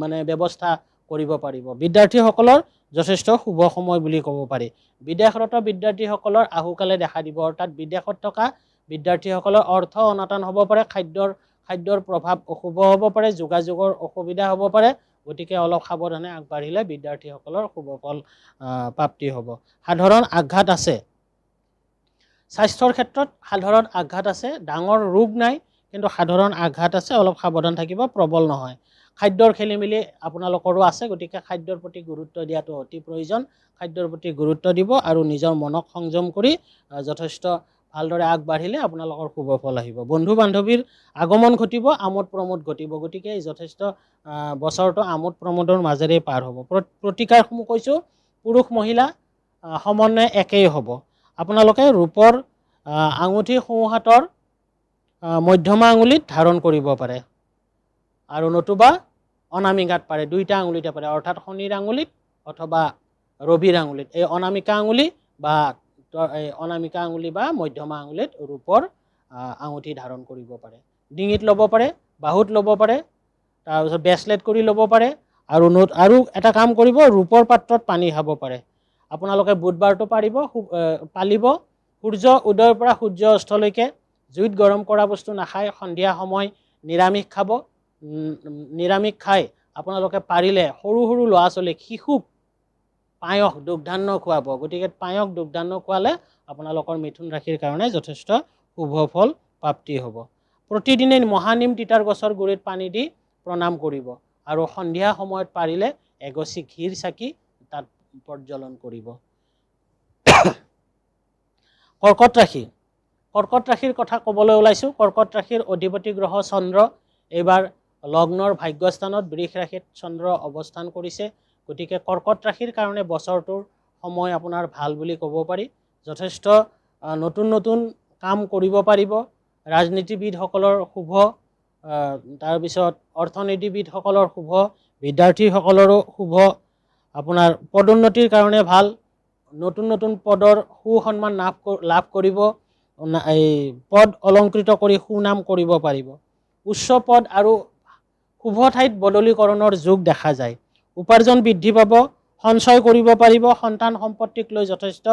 S1: মানে ব্যৱস্থা কৰিব পাৰিব। বিদ্যাৰ্থীসকলৰ যথেষ্ট শুভ সময় বুলি ক'ব পাৰি। বিদেশৰত বিদ্যাৰ্থীসকলৰ আহুকালে দেখা দিব, অৰ্থাৎ বিদেশত থকা বিদ্যাৰ্থীসকলৰ অৰ্থ অনাটন হ'ব পাৰে, খাদ্যৰ প্ৰভাৱ অশুভ হ'ব পাৰে, যোগাযোগৰ অসুবিধা হ'ব পাৰে, গতিকে অলপ সাৱধানে আগবাঢ়িলে বিদ্যাৰ্থীসকলৰ শুভ ফল প্ৰাপ্তি হ'ব। সাধাৰণ আঘাত আছে, স্বাস্থ্যৰ ক্ষেত্ৰত সাধাৰণ আঘাত আছে, ডাঙৰ ৰোগ নাই, কিন্তু সাধাৰণ আঘাত আছে, অলপ সাৱধান থাকিব, প্ৰবল নহয়। খাদ্যৰ খেলিমেলি আপোনালোকৰো আছে, গতিকে খাদ্যৰ প্ৰতি গুৰুত্ব দিয়াটো অতি প্ৰয়োজন। খাদ্যৰ প্ৰতি গুৰুত্ব দিব আৰু নিজৰ মনক সংযম কৰি যথেষ্ট ভালদৰে আগবাঢ়িলে আপোনালোকৰ শুভ ফল আহিব। বন্ধু বান্ধৱীৰ আগমন ঘটিব, আমোদ প্ৰমোদ ঘটিব, গতিকে যথেষ্ট বছৰটো আমোদ প্ৰমোদৰ মাজেৰে পাৰ হ'ব। প্ৰতিকাৰসমূহ কৈছোঁ, পুৰুষ মহিলা সমন্বয় একেই হ'ব। আপোনালোকে ৰূপৰ আঙুঠি সোঁহাতৰ মধ্যমা আঙুলিত ধাৰণ কৰিব পাৰে, আৰু নতুবা অনামিকাত পাৰে, দুইটা আঙুলিতে পাৰে, অৰ্থাৎ শনিৰ আঙুলিত অথবা ৰবিৰ আঙুলিত। এই অনামিকা আঙুলি বা মধ্যমা আঙুলিত ৰূপৰ আঙুঠি ধাৰণ কৰিব পাৰে। ডিঙিত ল'ব পাৰে, বাহুত ল'ব পাৰে, তাৰপিছত ব্ৰেচলেট কৰি ল'ব পাৰে, আৰু এটা কাম কৰিব, ৰূপৰ পাত্ৰত পানী খাব পাৰে। আপোনালোকে বুধবাৰটো পালিব। সূৰ্য উদয়ৰ পৰা সূৰ্য অস্তলৈকে জুইত গৰম কৰা বস্তু নাখায়। সন্ধিয়া সময় নিৰামিষ খাব। নিৰামিষ খাই আপোনালোকে পাৰিলে সৰু সৰু ল'ৰা ছোৱালীক, শিশুক পায়স দুগ্ধান্ন খুৱাব। গতিকে পায়স দুগ্ধান্ন খোৱালে আপোনালোকৰ মিথুন ৰাশিৰ কাৰণে যথেষ্ট শুভ ফল প্ৰাপ্তি হ'ব। প্ৰতিদিনে মহানিম তিতাৰ গছৰ গুৰিত পানী দি প্ৰণাম কৰিব, আৰু সন্ধিয়া সময়ত পাৰিলে এগছি ঘিৰ চাকি তাত প্ৰজ্বলন কৰিব। কৰ্কট ৰাশি, কৰ্কট ৰাশিৰ কথা ক'বলৈ ওলাইছোঁ। কৰ্কট ৰাশিৰ অধিপতি গ্ৰহ চন্দ্ৰ এইবাৰ লগ্নৰ ভাগ্যস্থানত বৃষ ৰাশিত চন্দ্ৰ অৱস্থান কৰিছে, গতিকে কৰ্কট ৰাশিৰ কাৰণে বছৰটোৰ সময় আপোনাৰ ভাল বুলি ক'ব পাৰি। যথেষ্ট নতুন নতুন কাম কৰিব পাৰিব। ৰাজনীতিবিদসকলৰ শুভ, তাৰপিছত অৰ্থনীতিবিদসকলৰ শুভ, বিদ্যাৰ্থীসকলৰো শুভ। আপোনাৰ পদোন্নতিৰ কাৰণে ভাল, নতুন নতুন পদৰ সুসন্মান লাভ কৰিব, এই পদ অলংকৃত কৰি সুনাম কৰিব পাৰিব। উচ্চ পদ আৰু শুভ ঠাইত বদলীকৰণৰ যোগ দেখা যায়। উপাৰ্জন বৃদ্ধি পাব, সঞ্চয় কৰিব পাৰিব, সন্তান সম্পত্তিক লৈ যথেষ্ট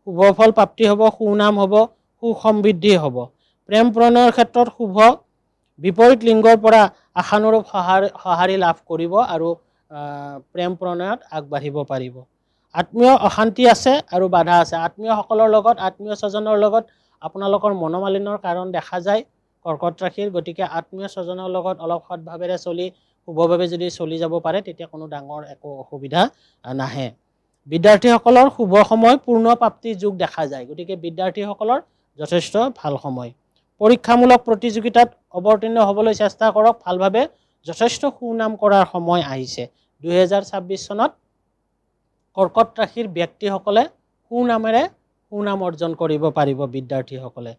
S1: শুভ ফল প্ৰাপ্তি হ'ব, সুনাম হ'ব, সুসমৃদ্ধি হ'ব। প্ৰেম প্ৰণয়ৰ ক্ষেত্ৰত শুভ, বিপৰীত লিংগৰ পৰা আশানুৰূপ সঁহাৰি লাভ কৰিব আৰু প্ৰেম প্ৰণয়ত আগবাঢ়িব পাৰিব। আত্মীয় অশান্তি আছে আৰু বাধা আছে। আত্মীয়সকলৰ লগত, আত্মীয় স্বজনৰ লগত আপোনালোকৰ মনোমালিন্যৰ কাৰণ দেখা যায় কৰ্কট ৰাশিৰ, গতিকে আত্মীয় স্বজনৰ লগত অলপ সৎভাৱেৰে চলি শুভভাৱে যদি চলি যাব পাৰে, তেতিয়া কোনো ডাঙৰ একো অসুবিধা নাহে। বিদ্যাৰ্থীসকলৰ শুভ সময়, পূৰ্ণ প্ৰাপ্তিৰ যোগ দেখা যায়, গতিকে বিদ্যাৰ্থীসকলৰ যথেষ্ট ভাল সময়। পৰীক্ষামূলক প্ৰতিযোগিতাত অৱতীৰ্ণ হ'বলৈ চেষ্টা কৰক ভালভাৱে, যথেষ্ট সুনাম কৰাৰ সময় আহিছে। 2026 চনত কৰ্কট ৰাশিৰ ব্যক্তিসকলে সুনামেৰে সুনাম অৰ্জন কৰিব পাৰিব। বিদ্যাৰ্থীসকলে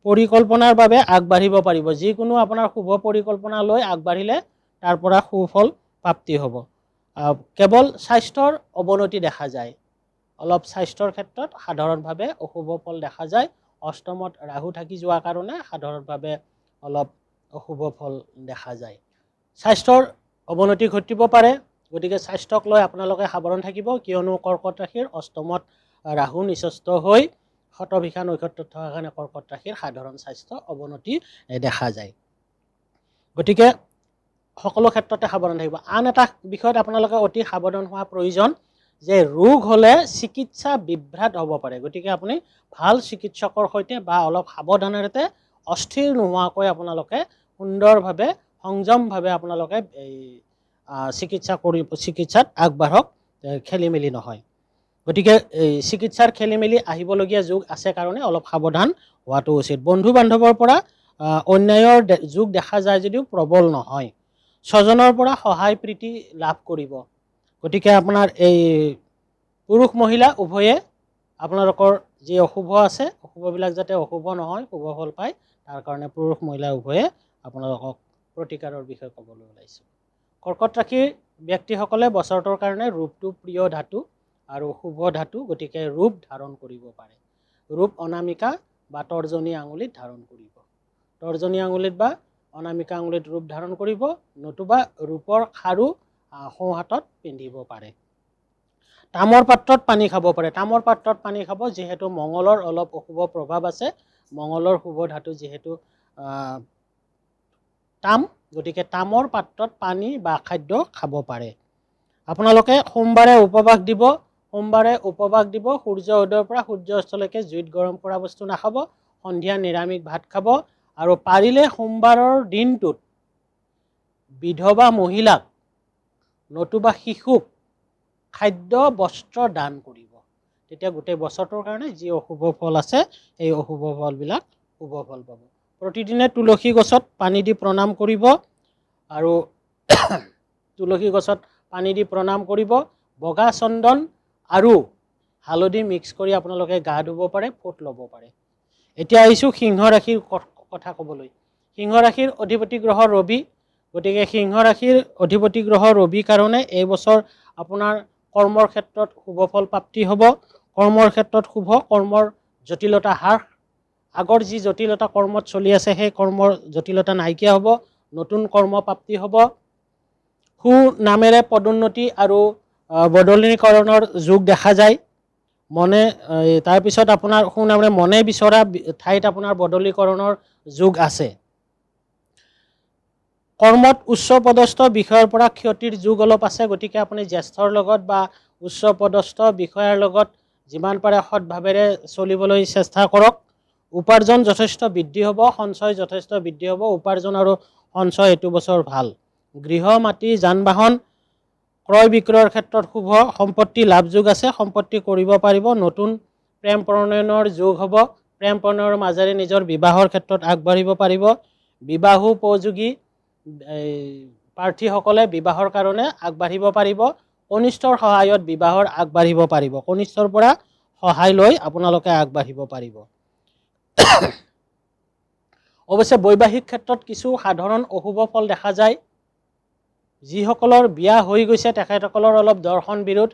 S1: পৰিকল্পনাৰ বাবে আগবাঢ়িব পাৰিব। যিকোনো আপোনাৰ শুভ পৰিকল্পনা লৈ আগবাঢ়িলে তাৰ পৰা সুফল প্ৰাপ্তি হ'ব। কেৱল স্বাস্থ্যৰ অৱনতি দেখা যায়, অলপ স্বাস্থ্যৰ ক্ষেত্ৰত সাধাৰণভাৱে অশুভ ফল দেখা যায়। অষ্টমত ৰাহু থাকি যোৱাৰ কাৰণে সাধাৰণভাৱে অলপ অশুভ ফল দেখা যায়। স্বাস্থ্যৰ অৱনতি ঘটিব পাৰে, গতিকে স্বাস্থ্যক লৈ আপোনালোকে সাৱধান থাকিব, কিয়নো কৰ্কট ৰাশিৰ অষ্টমত ৰাহু নিচস্ত হৈ শতভিষা নক্ষত্ৰত থকাৰ কাৰণে কৰ্কট ৰাশিৰ সাধাৰণ স্বাস্থ্য অৱনতি দেখা যায়। গতিকে সকলো ক্ষেত্ৰতে সাৱধান থাকিব। আন এটা বিষয়ত আপোনালোকে অতি সাৱধান হোৱা প্ৰয়োজন, যে ৰোগ হ'লে চিকিৎসা বিভ্ৰাট হ'ব পাৰে, গতিকে আপুনি ভাল চিকিৎসকৰ সৈতে বা অলপ সাৱধানেৰে অস্থিৰ নোহোৱাকৈ আপোনালোকে সুন্দৰভাৱে সংযমভাৱে আপোনালোকে চিকিৎসাত আগবাঢ়ক, খেলি মেলি নহয় গতিকে চিকিৎসাৰ খেলি মেলি আহিবলগীয়া যোগ আছে কাৰণে অলপ সাৱধান হোৱাটো উচিত বন্ধু বান্ধৱৰ পৰা অন্যায়ৰ যোগ দেখা যায় যদিও প্ৰবল নহয় স্বজনৰ পৰা সহায় প্ৰীতি লাভ কৰিব গতিকে আপোনাৰ এই পুৰুষ মহিলা উভয়ে আপোনালোকৰ যি অশুভ আছে অশুভবিলাক যাতে অশুভ নহয় শুভ ফল পায় তাৰ কাৰণে পুৰুষ মহিলা উভয়ে আপোনালোকক প্ৰতিকাৰৰ বিষয়ে ক'বলৈ ওলাইছোঁ কৰ্কট ৰাশিৰ ব্যক্তিসকলে বছৰটোৰ কাৰণে ৰূপটো প্ৰিয় ধাতু আৰু শুভ ধাতু গতিকে ৰূপ ধাৰণ কৰিব পাৰে ৰূপ অনামিকা বা তৰ্জনী আঙুলিত ধাৰণ কৰিব তৰ্জনী আঙুলিত বা অনামিকা আঙুলিত ৰূপ ধাৰণ কৰিব নতুবা ৰূপৰ খাৰু সোঁ হাতত পিন্ধিব পাৰে তামৰ পাত্ৰত পানী খাব পাৰে তামৰ পাত্ৰত পানী খাব যিহেতু মঙ্গলৰ অলপ অশুভ প্ৰভাৱ আছে মঙ্গলৰ শুভ ধাতু যিহেতু তাম গতিকে তামৰ পাত্ৰত পানী বা খাদ্য খাব পাৰে আপোনালোকে সোমবাৰে উপবাস দিব সূৰ্য উদয়ৰ পৰা সূৰ্য অস্তলৈকে জুইত গৰম কৰা বস্তু নাখাব সন্ধিয়া নিৰামিষ ভাত খাব আৰু পাৰিলে সোমবাৰৰ দিনটোত বিধৱা মহিলাক নতুবা শিশুক খাদ্য বস্ত্ৰ দান কৰিব তেতিয়া গোটেই বছৰটোৰ কাৰণে যি অশুভ ফল আছে এই অশুভ ফলবিলাক শুভ ফল পাব প্ৰতিদিনে তুলসী গছত পানী দি প্ৰণাম কৰিব আৰু তুলসী গছত পানী দি প্ৰণাম কৰিব বগা চন্দন আৰু হালধি মিক্স কৰি আপোনালোকে গা ধুব পাৰে ফোট ল'ব পাৰে এতিয়া আহিছোঁ সিংহ ৰাশিৰ কথা ক'বলৈ সিংহ ৰাশিৰ অধিপতি গ্ৰহ ৰবি গতিকে সিংহ ৰাশিৰ অধিপতি গ্ৰহ ৰবি কাৰণে এই বছৰ আপোনাৰ কৰ্মৰ ক্ষেত্ৰত শুভ ফল প্ৰাপ্তি হ'ব কৰ্মৰ ক্ষেত্ৰত শুভ কৰ্মৰ জটিলতা হ্ৰাস আগৰ যি জটিলতা কৰ্মত চলি আছে সেই কৰ্মৰ জটিলতা নাইকিয়া হ'ব নতুন কৰ্ম প্ৰাপ্তি হ'ব সু নামেৰে পদোন্নতি আৰু বদলীকৰণৰ যোগ দেখা যায় মনে তাৰপিছত আপোনাৰ সু নামেৰে মনে বিচৰা ঠাইত আপোনাৰ বদলীকৰণৰ যোগ আছে কৰ্মত উচ্চ পদস্থ বিষয়ৰ পৰা ক্ষতিৰ যোগ অলপ আছে গতিকে আপুনি জ্যেষ্ঠৰ লগত বা উচ্চ পদস্থ বিষয়াৰ লগত যিমান পাৰে সৎভাৱেৰে চলিবলৈ চেষ্টা কৰক উপাৰ্জন যথেষ্ট বৃদ্ধি হ'ব সঞ্চয় যথেষ্ট বৃদ্ধি হ'ব উপাৰ্জন আৰু সঞ্চয় এইটো বছৰ ভাল গৃহ মাটি যান বাহন ক্ৰয় বিক্ৰয়ৰ ক্ষেত্ৰত শুভ সম্পত্তি লাভ যোগ আছে সম্পত্তি কৰিব পাৰিব নতুন প্ৰেম প্ৰণয়নৰ যোগ হ'ব প্ৰেম প্ৰণয়নৰ মাজেৰে নিজৰ বিবাহৰ ক্ষেত্ৰত আগবাঢ়িব পাৰিব বিবাহো উপযোগী প্ৰাৰ্থীসকলে বিবাহৰ কাৰণে আগবাঢ়িব পাৰিব কনিষ্ঠৰ সহায়ত বিবাহৰ আগবাঢ়িব পাৰিব কনিষ্ঠৰ পৰা সহায় লৈ আপোনালোকে আগবাঢ়িব পাৰিব অৱশ্যে বৈবাহিক ক্ষেত্ৰত কিছু সাধাৰণ অশুভ ফল দেখা যায় যিসকলৰ বিয়া হৈ গৈছে তেখেতসকলৰ অলপ দৰ্শন বিৰোধ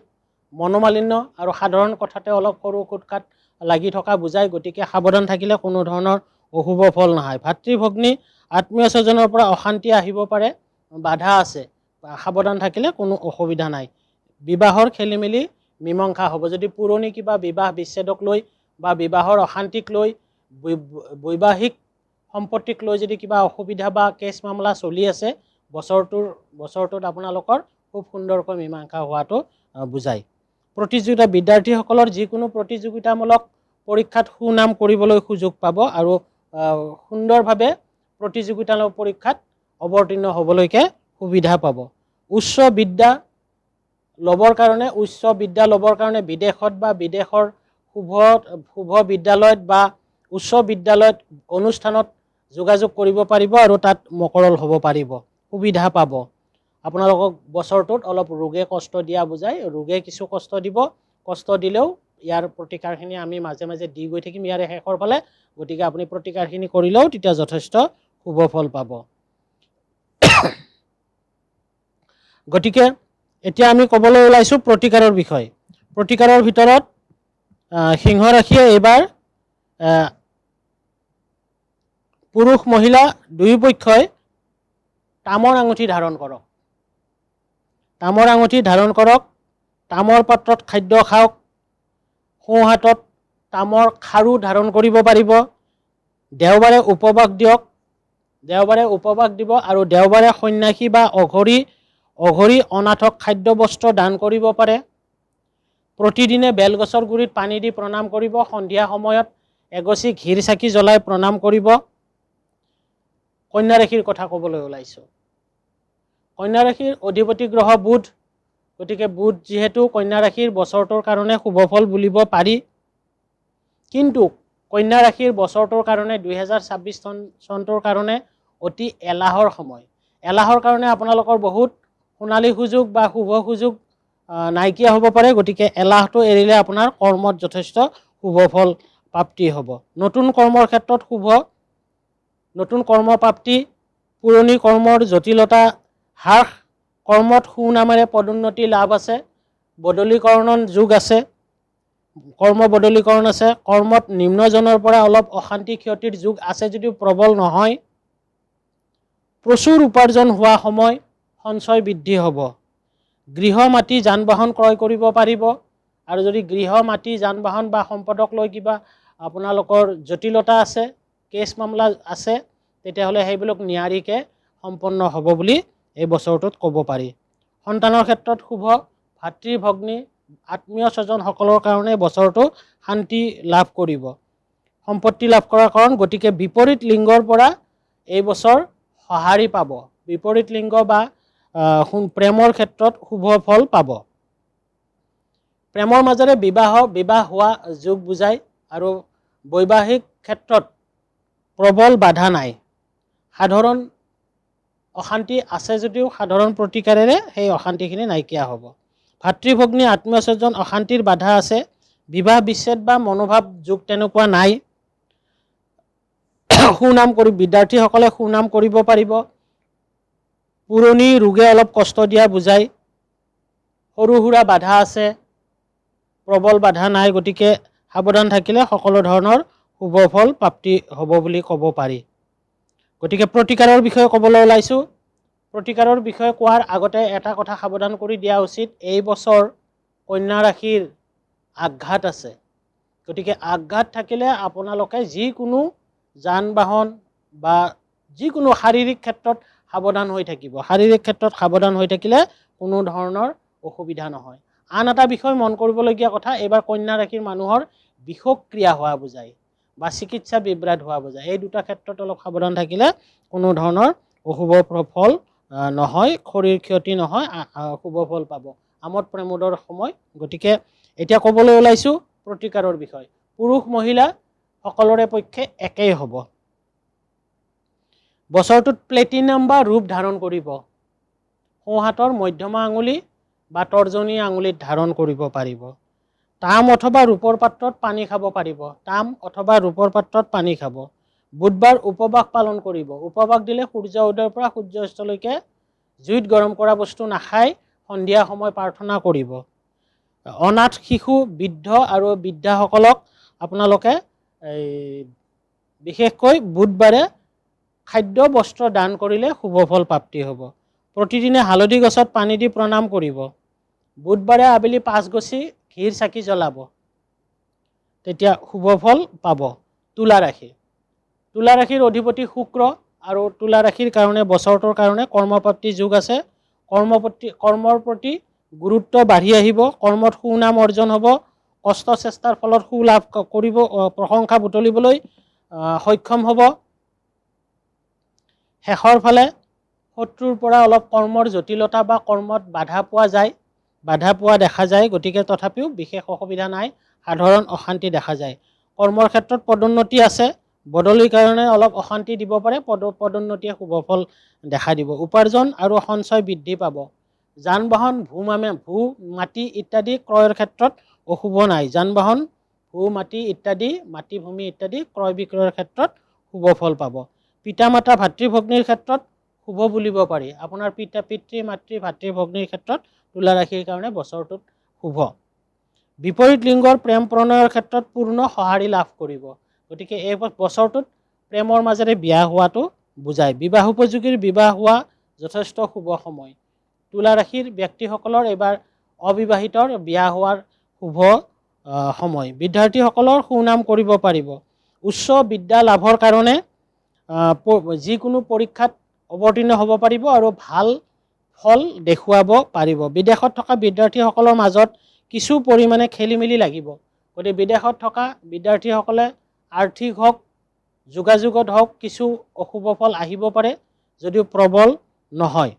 S1: মনোমালিন্য আৰু সাধাৰণ কথাতে অলপ সৰু খুটখাট লাগি থকা বুজায় গতিকে সাৱধান থাকিলে কোনো ধৰণৰ অশুভ ফল নহয় ভাতৃ ভগ্নী আত্মীয় স্বজনৰ পৰা অশান্তি আহিব পাৰে বাধা আছে সাৱধান থাকিলে কোনো অসুবিধা নাই বিবাহৰ খেলি মেলি মীমাংসা হ'ব যদি পুৰণি কিবা বিবাহ বিচ্ছেদক লৈ বা বিবাহৰ অশান্তিক লৈ বৈবাহিক সম্পত্তিক লৈ যদি কিবা অসুবিধা বা কেছ মামলা চলি আছে বছৰটোত আপোনালোকৰ খুব সুন্দৰকৈ মীমাংসা হোৱাটো বুজায় প্ৰতিযোগিতা বিদ্যাৰ্থীসকলৰ যিকোনো প্ৰতিযোগিতামূলক পৰীক্ষাত সুনাম কৰিবলৈ সুযোগ পাব আৰু সুন্দৰভাৱে প্ৰতিযোগিতামূলক পৰীক্ষাত অৱতীৰ্ণ হ'বলৈকে সুবিধা পাব উচ্চ বিদ্যা ল'বৰ কাৰণে বিদেশত বা বিদেশৰ শুভ বিদ্যালয়ত বা উচ্চ বিদ্যালয়ত অনুষ্ঠানত যোগাযোগ কৰিব পাৰিব আৰু তাত মকৰল হ'ব পাৰিব সুবিধা পাব আপোনালোকক বছৰটোত অলপ ৰোগে কষ্ট দিয়া বুজায় ৰোগে কিছু কষ্ট দিব কষ্ট দিলেও ইয়াৰ প্ৰতিকাৰখিনি আমি মাজে মাজে দি গৈ থাকিম ইয়াৰ শেষৰ ফালে গতিকে আপুনি প্ৰতিকাৰখিনি কৰিলেও তেতিয়া যথেষ্ট শুভ ফল পাব গতিকে এতিয়া আমি ক'বলৈ ওলাইছোঁ প্ৰতিকাৰৰ বিষয় প্ৰতিকাৰৰ ভিতৰত সিংহ ৰাশিয়ে এইবাৰ পুৰুষ মহিলা দুয়োপক্ষই তামৰ আঙুঠি ধাৰণ কৰক তামৰ পাত্ৰত খাদ্য খাওক সোঁ হাতত তামৰ খাৰু ধাৰণ কৰিব পাৰিব দেওবাৰে উপবাস দিব আৰু দেওবাৰে সন্যাসী বা অঘৰী অনাথক খাদ্য বস্ত্ৰ দান কৰিব পাৰে প্ৰতিদিনে বেলগছৰ গুৰিত পানী দি প্ৰণাম কৰিব সন্ধিয়া সময়ত এগছি ঘিৰ চাকি জ্বলাই প্ৰণাম কৰিব কন্যা ৰাশিৰ কথা ক'বলৈ ওলাইছোঁ কন্যা ৰাশিৰ অধিপতি গ্ৰহ বুধ গতিকে বুধ যিহেতু কন্যা ৰাশিৰ বছৰটোৰ কাৰণে শুভ ফল বুলিব পাৰি, কিন্তু কন্যা ৰাশিৰ বছৰটোৰ কাৰণে 2026 চনটোৰ কাৰণে অতি এলাহৰ সময়। এলাহৰ কাৰণে আপোনালোকৰ বহুত সোণালী সুযোগ বা শুভ সুযোগ নাইকিয়া হ'ব পাৰে। গতিকে এলাহটো এৰিলে আপোনাৰ কৰ্মত যথেষ্ট শুভ ফল প্ৰাপ্তি হ'ব। নতুন কৰ্মৰ ক্ষেত্ৰত শুভ, নতুন কৰ্ম প্ৰাপ্তি, পুৰণি কৰ্মৰ জটিলতা হ্ৰাস, কৰ্মত সুনামেৰে পদোন্নতি লাভ আছে, বদলীকৰণৰ যোগ আছে, কৰ্ম বদলীকৰণ আছে, কৰ্মত নিম্নজনৰ পৰা অলপ অশান্তি ক্ষতিৰ যোগ আছে যদিও প্ৰবল নহয়। প্ৰচুৰ উপাৰ্জন হোৱা সময়, সঞ্চয় বৃদ্ধি হ'ব। গৃহ মাটি যান বাহন ক্ৰয় কৰিব পাৰিব, আৰু যদি গৃহ মাটি যান বাহন বা সম্পদক লৈ কিবা আপোনালোকৰ জটিলতা আছে, কেছ মামলা আছে, তেতিয়াহ'লে সেইবিলাক নিয়াৰিকৈ সম্পন্ন হ'ব বুলি এই বছৰটোত ক'ব পাৰি। সন্তানৰ ক্ষেত্ৰত শুভ, ভাতৃ ভগ্নী আত্মীয় স্বজনসকলৰ কাৰণে বছৰটো শান্তি লাভ কৰিব, সম্পত্তি লাভ কৰাৰ কাৰণ। গতিকে বিপৰীত লিংগৰ পৰা এই বছৰ সঁহাৰি পাব, বিপৰীত লিংগ বা প্ৰেমৰ ক্ষেত্ৰত শুভ ফল পাব। প্ৰেমৰ মাজেৰে বিবাহ হোৱা যোগ বুজায়, আৰু বৈবাহিক ক্ষেত্ৰত প্ৰবল বাধা নাই। সাধাৰণ অশান্তি আছে যদিও সাধাৰণ প্ৰতিকাৰেৰে সেই অশান্তিখিনি নাইকিয়া হ'ব। ভাতৃ ভগ্নী আত্মীয় স্বজন অশান্তিৰ বাধা আছে, বিবাহ বিচ্ছেদ বা মনোভাৱ যোগ তেনেকুৱা নাই। বিদ্যাৰ্থীসকলে সুনাম কৰিব পাৰিব। পুৰণি ৰোগে অলপ কষ্ট দিয়া বুজায়। সৰু সুৰা বাধা আছে, প্ৰবল বাধা নাই। গতিকে সাৱধান থাকিলে সকলো ধৰণৰ শুভ ফল প্ৰাপ্তি হ'ব বুলি ক'ব পাৰি। গতিকে প্ৰতিকাৰৰ বিষয়ে ক'বলৈ ওলাইছোঁ। প্ৰতিকাৰৰ বিষয়ে কোৱাৰ আগতে এটা কথা সাৱধান কৰি দিয়া উচিত, এই বছৰ কন্যা ৰাশিৰ আঘাত আছে। গতিকে আঘাত থাকিলে আপোনালোকে যিকোনো যান বাহন বা যিকোনো শাৰীৰিক ক্ষেত্ৰত সাৱধান হৈ থাকিব। শাৰীৰিক ক্ষেত্ৰত সাৱধান হৈ থাকিলে কোনো ধৰণৰ অসুবিধা নহয়। আন এটা বিষয় মন কৰিবলগীয়া কথা, এইবাৰ কন্যা ৰাশিৰ মানুহৰ বিষক্ৰিয়া হোৱা বুজায় বা চিকিৎসা বিভ্ৰাট হোৱা বুজায়। এই দুটা ক্ষেত্ৰত অলপ সাৱধান থাকিলে কোনো ধৰণৰ অশুভ ফল নহয়, শৰীৰ ক্ষতি নহয়, শুভ ফল পাব। আমোদ প্ৰমোদৰ সময়। গতিকে এতিয়া ক'বলৈ ওলাইছোঁ প্ৰতিকাৰৰ বিষয়। পুৰুষ মহিলা সকলোৰে পক্ষে একেই হ'ব। বছৰটোত প্লেটিনাম বা ৰূপ ধাৰণ কৰিব। সোঁহাতৰ মধ্যমা আঙুলি বা তৰ্জনী আঙুলিত ধাৰণ কৰিব পাৰিব। তাম অথবা ৰূপৰ পাত্ৰত পানী খাব পাৰিব। তাম অথবা ৰূপৰ পাত্ৰত পানী খাব। বুধবাৰ উপবাস পালন কৰিব। উপবাস দিলে সূৰ্য উদয়ৰ পৰা সূৰ্যাস্তলৈকে জুইত গৰম কৰা বস্তু নাখাই সন্ধিয়া সময় প্ৰাৰ্থনা কৰিব। অনাথ শিশু, বৃদ্ধ আৰু বৃদ্ধাসকলক আপোনালোকে বিশেষকৈ বুধবাৰে খাদ্য বস্ত্ৰ দান কৰিলে শুভ ফল প্ৰাপ্তি হ'ব। প্ৰতিদিনে হালধি গছত পানী দি প্ৰণাম কৰিব। বুধবাৰে আবেলি 5 গছি ঘিৰ চাকি জ্বলাব, তেতিয়া শুভ ফল পাব। তুলা ৰাশি, তুলা ৰাশিৰ অধিপতি শুক্ৰ, আৰু তুলা ৰাশিৰ কাৰণে বছৰটোৰ কাৰণে কৰ্মপ্ৰাপ্তি যোগ আছে। কৰ্মৰ প্ৰতি গুৰুত্ব বাঢ়ি আহিব। কৰ্মত সুনাম অৰ্জন হ'ব। কষ্ট চেষ্টাৰ ফলত সুলাভ কৰিব, প্ৰশংসা বুটলিবলৈ সক্ষম হ'ব। শেষৰ ফালে শত্ৰুৰ পৰা অলপ কৰ্মৰ জটিলতা বা কৰ্মত বাধা পোৱা যায়, বাধা পোৱা দেখা যায়। গতিকে তথাপিও বিশেষ অসুবিধা নাই, সাধাৰণ অশান্তি দেখা যায়। কৰ্মৰ ক্ষেত্ৰত পদোন্নতি আছে, বদলিৰ কাৰণে অলপ অশান্তি দিব পাৰে, পদোন্নতিয়ে শুভ ফল দেখা দিব। উপাৰ্জন আৰু সঞ্চয় বৃদ্ধি পাব। যান বাহন, ভূ মাটি ইত্যাদি ক্ৰয়ৰ ক্ষেত্ৰত অশুভ নাই। যান বাহন, ভূ মাটি ইত্যাদি, মাটি ভূমি ইত্যাদি ক্ৰয় বিক্ৰয়ৰ ক্ষেত্ৰত শুভ ফল পাব। পিতা মাতা ভাতৃ ভগ্নীৰ ক্ষেত্ৰত শুভ বুলিব পাৰি। আপোনাৰ পিতৃ মাতৃ ভাতৃ ভগ্নীৰ ক্ষেত্ৰত তুলা ৰাশিৰ কাৰণে বছৰটোত শুভ। বিপৰীত লিংগৰ প্ৰেম প্ৰণয়ৰ ক্ষেত্ৰত পূৰ্ণ সঁহাৰি লাভ কৰিব। গতিকে এই বছৰটোত প্ৰেমৰ মাজেৰে বিয়া হোৱাটো বুজায়। বিবাহ উপযোগীৰ বিবাহ হোৱা যথেষ্ট শুভ সময়। তুলা ৰাশিৰ ব্যক্তিসকলৰ এইবাৰ অবিবাহিতৰ বিয়া হোৱাৰ শুভ সময়। বিদ্যাৰ্থীসকলৰ সুনাম কৰিব পাৰিব। উচ্চ বিদ্যা লাভৰ কাৰণে যিকোনো পৰীক্ষাত অৱতীৰ্ণ হ'ব পাৰিব আৰু ভাল ফল দেখুৱাব পাৰিব। বিদেশত থকা বিদ্যাৰ্থীসকলৰ মাজত কিছু পৰিমাণে খেলি মেলি লাগিব। গতিকে বিদেশত থকা বিদ্যাৰ্থীসকলে আৰ্থিক হওক, যোগাযোগত হওক কিছু অশুভ ফল আহিব পাৰে, যদিও প্ৰবল নহয়।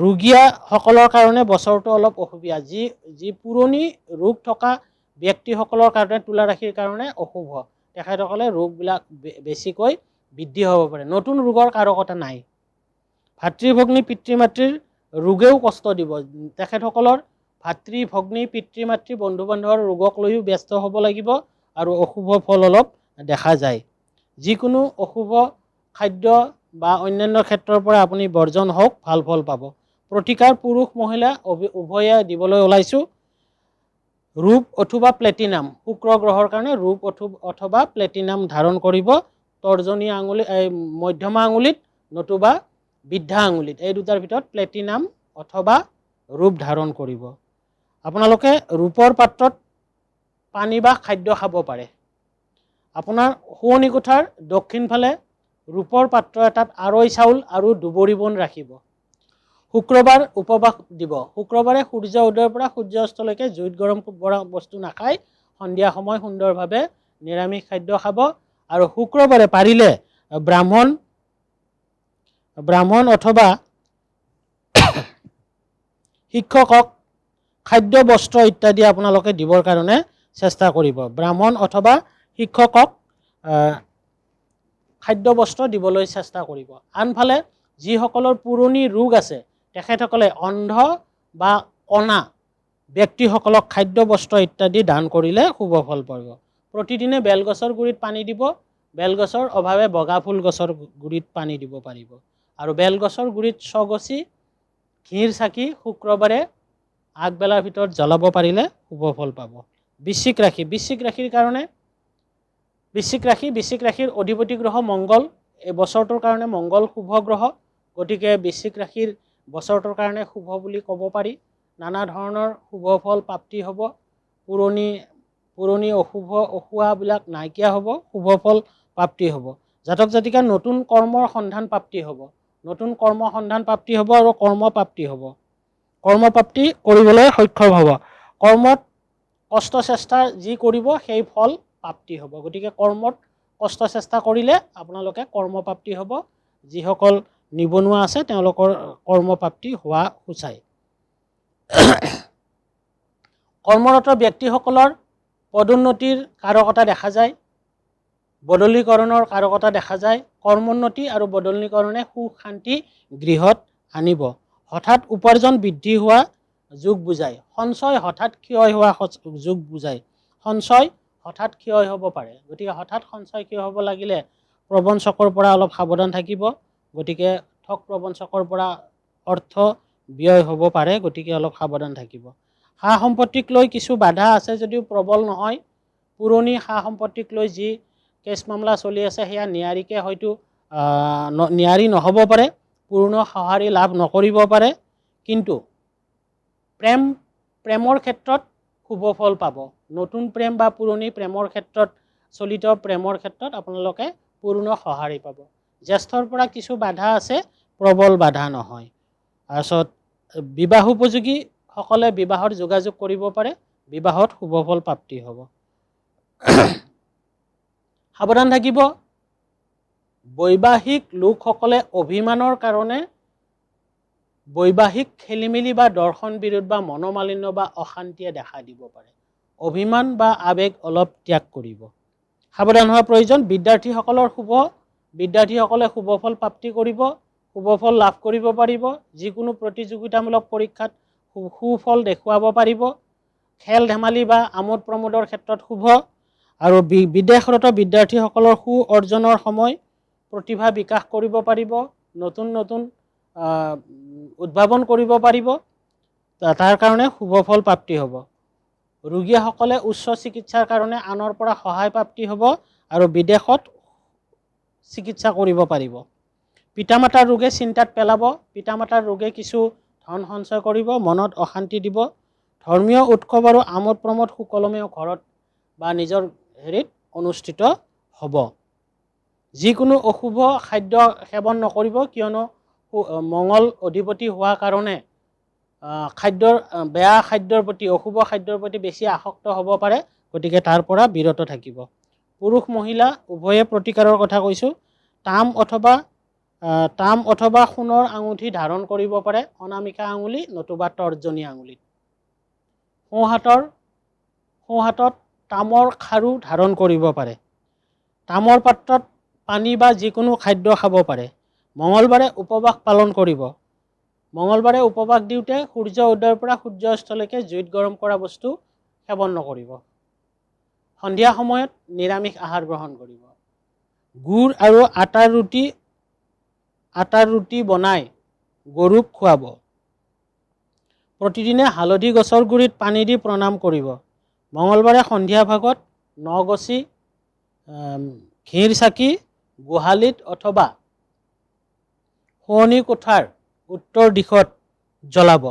S1: ৰোগীয়াসকলৰ কাৰণে বছৰটো অলপ অসুবিধা, যি পুৰণি ৰোগ থকা ব্যক্তিসকলৰ কাৰণে তুলা ৰাশিৰ কাৰণে অশুভ, তেখেতসকলে ৰোগবিলাক বেছিকৈ বৃদ্ধি হ'ব পাৰে। নতুন ৰোগৰ কাৰকতা নাই। ভাতৃ ভগ্নী পিতৃ মাতৃৰ ৰোগেও কষ্ট দিব, তেখেতসকলৰ ভাতৃ ভগ্নী পিতৃ মাতৃ বন্ধু বান্ধৱৰ ৰোগক লৈও ব্যস্ত হ'ব লাগিব আৰু অশুভ ফল অলপ দেখা যায়। যিকোনো অশুভ খাদ্য বা অন্যান্য ক্ষেত্ৰৰ পৰা আপুনি বৰ্জন হওক, ভাল ফল পাব। প্ৰতিকাৰ পুৰুষ মহিলা উভয়ে দিবলৈ ওলাইছোঁ। ৰূপ অথবা প্লেটিনাম, শুক্ৰ গ্ৰহৰ কাৰণে ৰূপ অথবা প্লেটিনাম ধাৰণ কৰিব তৰ্জনী আঙুলি, মধ্যমা আঙুলিত নতুবা বৃদ্ধা আঙুলিত, এই দুটাৰ ভিতৰত প্লেটিনাম অথবা ৰূপ ধাৰণ কৰিব। আপোনালোকে ৰূপৰ পাত্ৰত পানী বা খাদ্য খাব পাৰে। আপোনাৰ শোৱনি কোঠাৰ দক্ষিণ ফালে ৰূপৰ পাত্ৰ এটাত আৰৈ চাউল আৰু দুবৰি বন ৰাখিব। শুক্ৰবাৰ উপবাস দিব। শুক্ৰবাৰে সূৰ্য উদয়ৰ পৰা সূৰ্য অস্তলৈকে জুইত গৰম কৰা বস্তু নাখায়, সন্ধিয়া সময় সুন্দৰভাৱে নিৰামিষ খাদ্য খাব। আৰু শুক্ৰবাৰে পাৰিলে ব্ৰাহ্মণ অথবা শিক্ষকক খাদ্য বস্ত্ৰ ইত্যাদি আপোনালোকে দিবৰ কাৰণে চেষ্টা কৰিব। ব্ৰাহ্মণ অথবা শিক্ষকক খাদ্য বস্ত্ৰ দিবলৈ চেষ্টা কৰিব। আনফালে যিসকলৰ পুৰণি ৰোগ আছে তেখেতসকলে অন্ধ বা কণা ব্যক্তিসকলক খাদ্য বস্ত্ৰ ইত্যাদি দান কৰিলে শুভ ফল পাব। প্ৰতিদিনে বেলগছৰ গুৰিত পানী দিব। বেলগছৰ অভাৱে বগা ফুল গছৰ গুৰিত পানী দিব পাৰিব। আৰু বেলগছৰ গুৰিত ছগছি ঘিৰ চাকি শুক্ৰবাৰে আগবেলাৰ ভিতৰত জ্বলাব পাৰিলে শুভ ফল পাব। বৃশ্চিক ৰাশি, বৃশ্চিক ৰাশিৰ অধিপতি গ্ৰহ মংগল। এই বছৰটোৰ কাৰণে মংগল শুভ গ্ৰহ, গতিকে বৃশ্চিক ৰাশিৰ বছৰটোৰ কাৰণে শুভ বুলি ক'ব পাৰি। নানা ধৰণৰ শুভ ফল প্ৰাপ্তি হ'ব। পুৰণি অসুৱাবিলাক নাইকিয়া হ'ব, শুভ ফল প্ৰাপ্তি হ'ব। জাতক জাতিকাৰ নতুন কৰ্মৰ সন্ধান প্ৰাপ্তি হ'ব, নতুন কৰ্ম সন্ধান প্ৰাপ্তি হ'ব আৰু কৰ্ম প্ৰাপ্তি হ'ব, কৰ্ম প্ৰাপ্তি কৰিবলৈ সক্ষম হ'ব। কৰ্মত কষ্ট চেষ্টা যি কৰিব সেই ফল প্ৰাপ্তি হ'ব। গতিকে কৰ্মত কষ্ট চেষ্টা কৰিলে আপোনালোকে কৰ্ম প্ৰাপ্তি হ'ব। যিসকল নিবনুৱা আছে তেওঁলোকৰ কৰ্ম প্ৰাপ্তি হোৱা সূচায়। কৰ্মৰত ব্যক্তিসকলৰ পদোন্নতিৰ কাৰকতা দেখা যায়, বদলীকৰণৰ কাৰকতা দেখা যায়। কৰ্মোন্নতি আৰু বদলীকৰণে সুখ শান্তি গৃহত আনিব। হঠাৎ উপাৰ্জন বৃদ্ধি হোৱা যোগ বুজায়। সঞ্চয় হঠাৎ ক্ষয় হোৱা যোগ বুজায়। সঞ্চয় হঠাৎ ক্ষয় হ'ব পাৰে, গতিকে হঠাৎ সঞ্চয় ক্ষয় হ'ব লাগিলে প্ৰবঞ্চকৰ পৰা অলপ সাৱধান থাকিব। গতিকে ঠগ প্ৰবঞ্চকৰ পৰা অৰ্থ ব্যয় হ'ব পাৰে, গতিকে অলপ সাৱধান থাকিব। সা সম্পত্তিক লৈ কিছু বাধা আছে যদিও প্ৰবল নহয়। পুৰণি সা সম্পত্তিক লৈ যি কেছ মামলা চলি আছে সেয়া নিয়াৰী নহ'ব পাৰে, পূৰ্ণ সঁহাৰি লাভ নকৰিব পাৰে। কিন্তু প্ৰেমৰ ক্ষেত্ৰত শুভ ফল পাব। নতুন প্ৰেম বা পুৰণি প্ৰেমৰ ক্ষেত্ৰত, চলিত প্ৰেমৰ ক্ষেত্ৰত আপোনালোকে পূৰ্ণ সঁহাৰি পাব। জ্যেষ্ঠৰ পৰা কিছু বাধা আছে, প্ৰবল বাধা নহয়। তাৰপিছত বিবাহোপযোগী সকলে বিবাহৰ যোগাযোগ কৰিব পাৰে, বিবাহত শুভ ফল প্ৰাপ্তি হ'ব। সাৱধান থাকিব। বৈবাহিক লোকসকলে অভিমানৰ কাৰণে বৈবাহিক খেলিমেলি বা দৰ্শন বিৰোধ বা মনোমালিন্য বা অশান্তিয়ে দেখা দিব পাৰে। অভিমান বা আৱেগ অলপ ত্যাগ কৰিব। সাৱধান হোৱা প্ৰয়োজন। বিদ্যাৰ্থীসকলে শুভ ফল প্ৰাপ্তি কৰিব, শুভ ফল লাভ কৰিব পাৰিব। যিকোনো প্ৰতিযোগিতামূলক পৰীক্ষাত সুফল দেখুৱাব পাৰিব। খেল ধেমালি বা আমোদ প্ৰমোদৰ ক্ষেত্ৰত শুভ। আৰু বিদেশৰত বিদ্যাৰ্থীসকলৰ সু অৰ্জনৰ সময়, প্ৰতিভা বিকাশ কৰিব পাৰিব, নতুন উদ্ভাৱন কৰিব পাৰিব, তাৰ কাৰণে শুভ ফল প্ৰাপ্তি হ'ব। ৰোগীসকলে উচ্চ চিকিৎসাৰ কাৰণে আনৰ পৰা সহায় প্ৰাপ্তি হ'ব আৰু বিদেশত চিকিৎসা কৰিব পাৰিব। পিতামাতাৰ ৰোগে চিন্তাত পেলাব। পিতামাতাৰ ৰোগে কিছু ধন সঞ্চয় কৰিব, মনত অশান্তি দিব। ধৰ্মীয় উৎসৱ আৰু আমোদ প্ৰমোদ সুকলমেও ঘৰত বা নিজৰ হেৰিত অনুষ্ঠিত হ'ব। যিকোনো অশুভ খাদ্য সেৱন নকৰিব, কিয়নো মংগল অধিপতি হোৱাৰ কাৰণে বেয়া খাদ্যৰ প্ৰতি, অশুভ খাদ্যৰ প্ৰতি বেছি আসক্ত হ'ব পাৰে, গতিকে তাৰ পৰা বিৰত থাকিব। পুৰুষ মহিলা উভয়ে প্ৰতিকাৰৰ কথা কৈছোঁ। তাম অথবা তাম অথবা সোণৰ আঙুঠি ধাৰণ কৰিব পাৰে অনামিকা আঙুলি নতুবা তৰ্জনী আঙুলিত। সোঁহাতত তামৰ খাৰু ধাৰণ কৰিব পাৰে। তামৰ পাত্ৰত পানী বা যিকোনো খাদ্য খাব পাৰে। মঙলবাৰে উপবাস পালন কৰিব। মঙলবাৰে উপবাস দিওঁতে সূৰ্য উদয়ৰ পৰা সূৰ্য অস্তলৈকে জুইত গৰম কৰা বস্তু সেৱন নকৰিব। সন্ধিয়া সময়ত নিৰামিষ আহাৰ গ্ৰহণ কৰিব। গুড় আৰু আটাৰ ৰুটি বনাই গৰুক খুৱাব। প্ৰতিদিনে হালধি গছৰ গুৰিত পানী দি প্ৰণাম কৰিব। মঙলবাৰে সন্ধিয়া ভাগত নগছি ঘিৰ চাকি গোহালিত অথবা শোৱনি কোঠাৰ উত্তৰ দিশত জ্বলাব।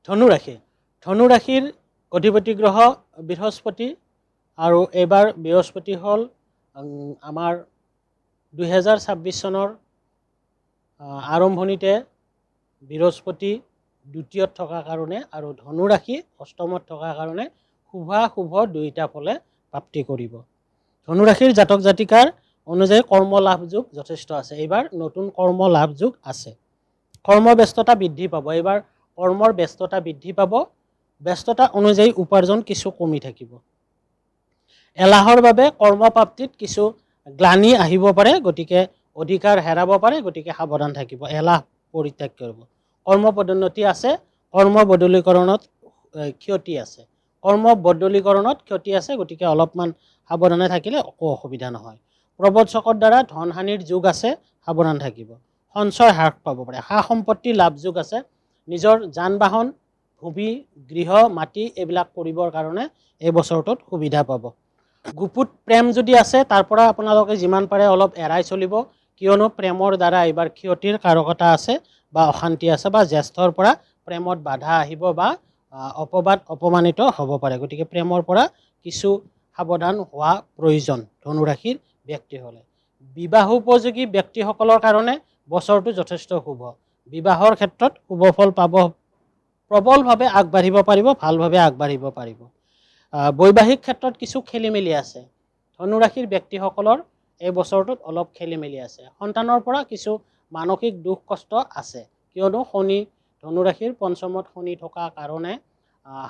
S1: ধনু ৰাশিৰ অধিপতি গ্ৰহ বৃহস্পতি আৰু এইবাৰ বৃহস্পতি হ'ল আমাৰ 2026 চনৰ আৰম্ভণিতে বৃহস্পতি দ্বিতীয়ত থকাৰ কাৰণে আৰু ধনু ৰাশি অষ্টমত থকাৰ কাৰণে শুভাশুভ দুইটা ফলে প্ৰাপ্তি কৰিব। ধনু ৰাশিৰ জাতক জাতিকাৰ অনুযায়ী কৰ্ম লাভ যোগ যথেষ্ট আছে। এইবাৰ নতুন কৰ্ম লাভ যোগ আছে। কৰ্ম ব্যস্ততা বৃদ্ধি পাব। এইবাৰ কৰ্মৰ ব্যস্ততা বৃদ্ধি পাব। ব্যস্ততা অনুযায়ী উপাৰ্জন কিছু কমি থাকিব। এলাহৰ বাবে কৰ্মপ্ৰাপ্তিত কিছু গ্লানি আহিব পাৰে, গতিকে অধিকাৰ হেৰাব পাৰে, গতিকে সাৱধান থাকিব। এলাহ পৰিত্যাগ কৰিব। কৰ্ম পদোন্নতি আছে। কৰ্ম বদলীকৰণত ক্ষতি আছে। গতিকে অলপমান সাৱধানে থাকিলে একো অসুবিধা নহয়। প্ৰবঞ্চকৰ দ্বাৰা ধন হানিৰ যোগ আছে, সাৱধান থাকিব। সঞ্চয় হ্ৰাস পাব পাৰে। সা সম্পত্তি লাভ যোগ আছে। নিজৰ যান বাহন, ভূমি, গৃহ, মাটি এইবিলাক কৰিবৰ কাৰণে এই বছৰটোত সুবিধা পাব। গুপুত প্ৰেম যদি আছে তাৰ পৰা আপোনালোকে যিমান পাৰে অলপ এৰাই চলিব, কিয়নো প্ৰেমৰ দ্বাৰা এইবাৰ ক্ষতিৰ কাৰকতা আছে বা অশান্তি আছে বা জ্যেষ্ঠৰ পৰা প্ৰেমত বাধা আহিব বা অপবাদ অপমানিত হ'ব পাৰে। গতিকে প্ৰেমৰ পৰা কিছু সাৱধান হোৱা প্ৰয়োজন ধনু ৰাশিৰ ব্যক্তি হ'লে। বিবাহ উপযোগী ব্যক্তিসকলৰ কাৰণে বছৰটো যথেষ্ট শুভ। বিবাহৰ ক্ষেত্ৰত শুভ ফল পাব। প্ৰবলভাৱে আগবাঢ়িব পাৰিব, ভালভাৱে আগবাঢ়িব পাৰিব। বৈবাহিক ক্ষেত্ৰত কিছু খেলি মেলি আছে। ধনু ৰাশিৰ ব্যক্তিসকলৰ এই বছৰটোত অলপ খেলি মেলি আছে। সন্তানৰ পৰা কিছু মানসিক দুখ কষ্ট আছে, কিয়নো শনি ধনু ৰাশিৰ পঞ্চমত শনি থকাৰ কাৰণে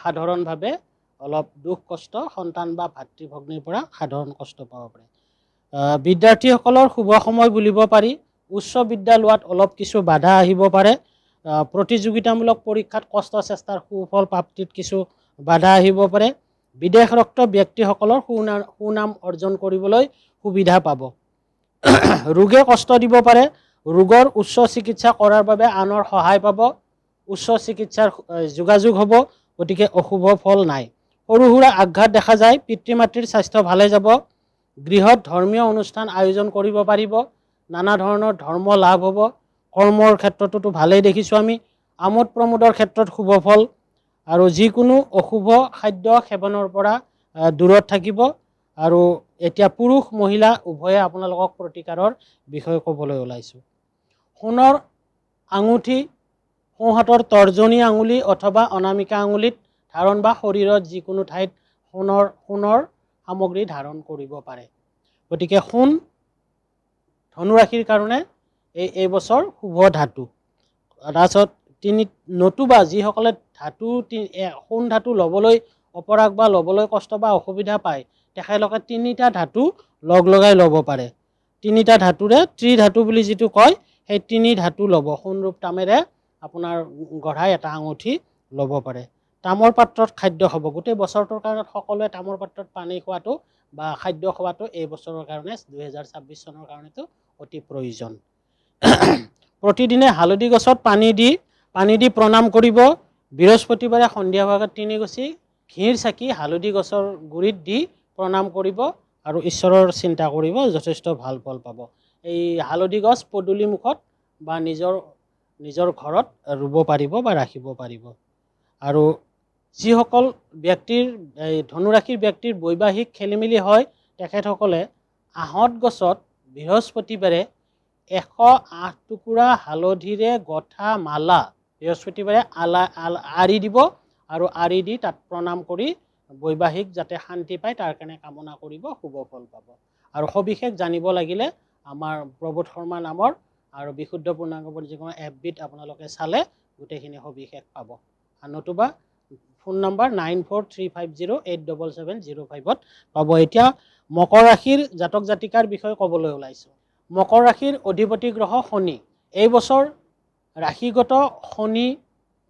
S1: সাধাৰণভাৱে অলপ দুখ কষ্ট সন্তান বা ভাতৃ ভগ্নীৰ পৰা সাধাৰণ কষ্ট পাব পাৰে। বিদ্যাৰ্থীসকলৰ শুভ সময় বুলিব পাৰি। উচ্চ বিদ্যা লোৱাত অলপ কিছু বাধা আহিব পাৰে। প্ৰতিযোগিতামূলক পৰীক্ষাত কষ্ট চেষ্টাৰ সুফল প্ৰাপ্তিত কিছু বাধা আহিব পাৰে। বিদেশৰক্ত ব্যক্তিসকলৰ সুনাম অৰ্জন কৰিবলৈ সুবিধা পাব। ৰোগে কষ্ট দিব পাৰে। ৰোগৰ উচ্চ চিকিৎসা কৰাৰ বাবে আনৰ সহায় পাব। উচ্চ চিকিৎসাৰ যোগাযোগ হ'ব, গতিকে অশুভ ফল নাই। সৰু সুৰা আঘাত দেখা যায়। পিতৃ মাতৃৰ স্বাস্থ্য ভালে যাব। গৃহত ধৰ্মীয় অনুষ্ঠান আয়োজন কৰিব পাৰিব। নানা ধৰণৰ ধৰ্ম লাভ হ'ব। কৰ্মৰ ক্ষেত্ৰতো ভালেই দেখিছোঁ আমি। আমোদ প্ৰমোদৰ ক্ষেত্ৰত শুভ ফল আৰু যিকোনো অশুভ খাদ্য সেৱনৰ পৰা দূৰত থাকিব। আৰু এতিয়া পুৰুষ মহিলা উভয়ে আপোনালোকক প্ৰতিকাৰৰ বিষয়ে ক'বলৈ ওলাইছোঁ। সোণৰ আঙুঠি সোঁহাতৰ তৰ্জনী আঙুলি অথবা অনামিকা আঙুলিত ধাৰণ বা শৰীৰত যিকোনো ঠাইত সোণৰ সামগ্ৰী ধাৰণ কৰিব পাৰে। গতিকে সোণ ধনু ৰাশিৰ কাৰণে এই বছৰ শুভ ধাতু। তাৰপিছত নতুবা যিসকলে সোণ ধাতু ল'বলৈ অপৰাগ বা ল'বলৈ কষ্ট বা অসুবিধা পায়, তেখেতলোকে তিনিটা ধাতু লগাই ল'ব পাৰে। তিনিটা ধাতুৰে ত্ৰিধাতু বুলি যিটো কয়, সেই তিনি ধাতু ল'ব। সোণৰূপ তামেৰে আপোনাৰ গঢ়াই এটা আঙুঠি ল'ব পাৰে। তামৰ পাত্ৰত খাদ্য খাব। গোটেই বছৰটোৰ কাৰণে সকলোৱে তামৰ পাত্ৰত পানী খোৱাটো বা খাদ্য খোৱাটো এই বছৰৰ কাৰণে 2026 চনৰ কাৰণেতো অতি প্ৰয়োজন। প্ৰতিদিনে হালধি গছত পানী দি প্ৰণাম কৰিব। বৃহস্পতিবাৰে সন্ধিয়া ভাগত 3 গছি ঘিৰ চাকি হালধি গছৰ গুৰিত দি প্ৰণাম কৰিব আৰু ঈশ্বৰৰ চিন্তা কৰিব, যথেষ্ট ভাল ফল পাব। এই হালধি গছ পদূলি মুখত বা নিজৰ ঘৰত ৰুব পাৰিব বা ৰাখিব পাৰিব। আৰু যিসকল ব্যক্তিৰ ধনু ৰাশিৰ ব্যক্তিৰ বৈবাহিক খেলি মেলি হয়, তেখেতসকলে আহঁত গছত বৃহস্পতিবাৰে 108 টুকুৰা হালধিৰে গঠা মালা বৃহস্পতিবাৰে আৰি দিব আৰু আৰি দি তাত প্ৰণাম কৰি বৈবাহিক যাতে শান্তি পায় তাৰ কাৰণে কামনা কৰিব, শুভ ফল পাব। আৰু সবিশেষ জানিব লাগিলে আমাৰ প্ৰভুত শৰ্মা নামৰ আৰু বিশুদ্ধ পূৰ্ণাংগ পঞ্জীকৰণৰ এফবিত আপোনালোকে চালে গোটেইখিনি সবিশেষ পাব। আৰু নতুবা ফোন নম্বৰ 9435087705 পাব। এতিয়া মকৰ ৰাশিৰ জাতক জাতিকাৰ বিষয়ে ক'বলৈ ওলাইছোঁ। মকৰ ৰাশিৰ অধিপতি গ্ৰহ শনি। এই বছৰ ৰাশিগত শনি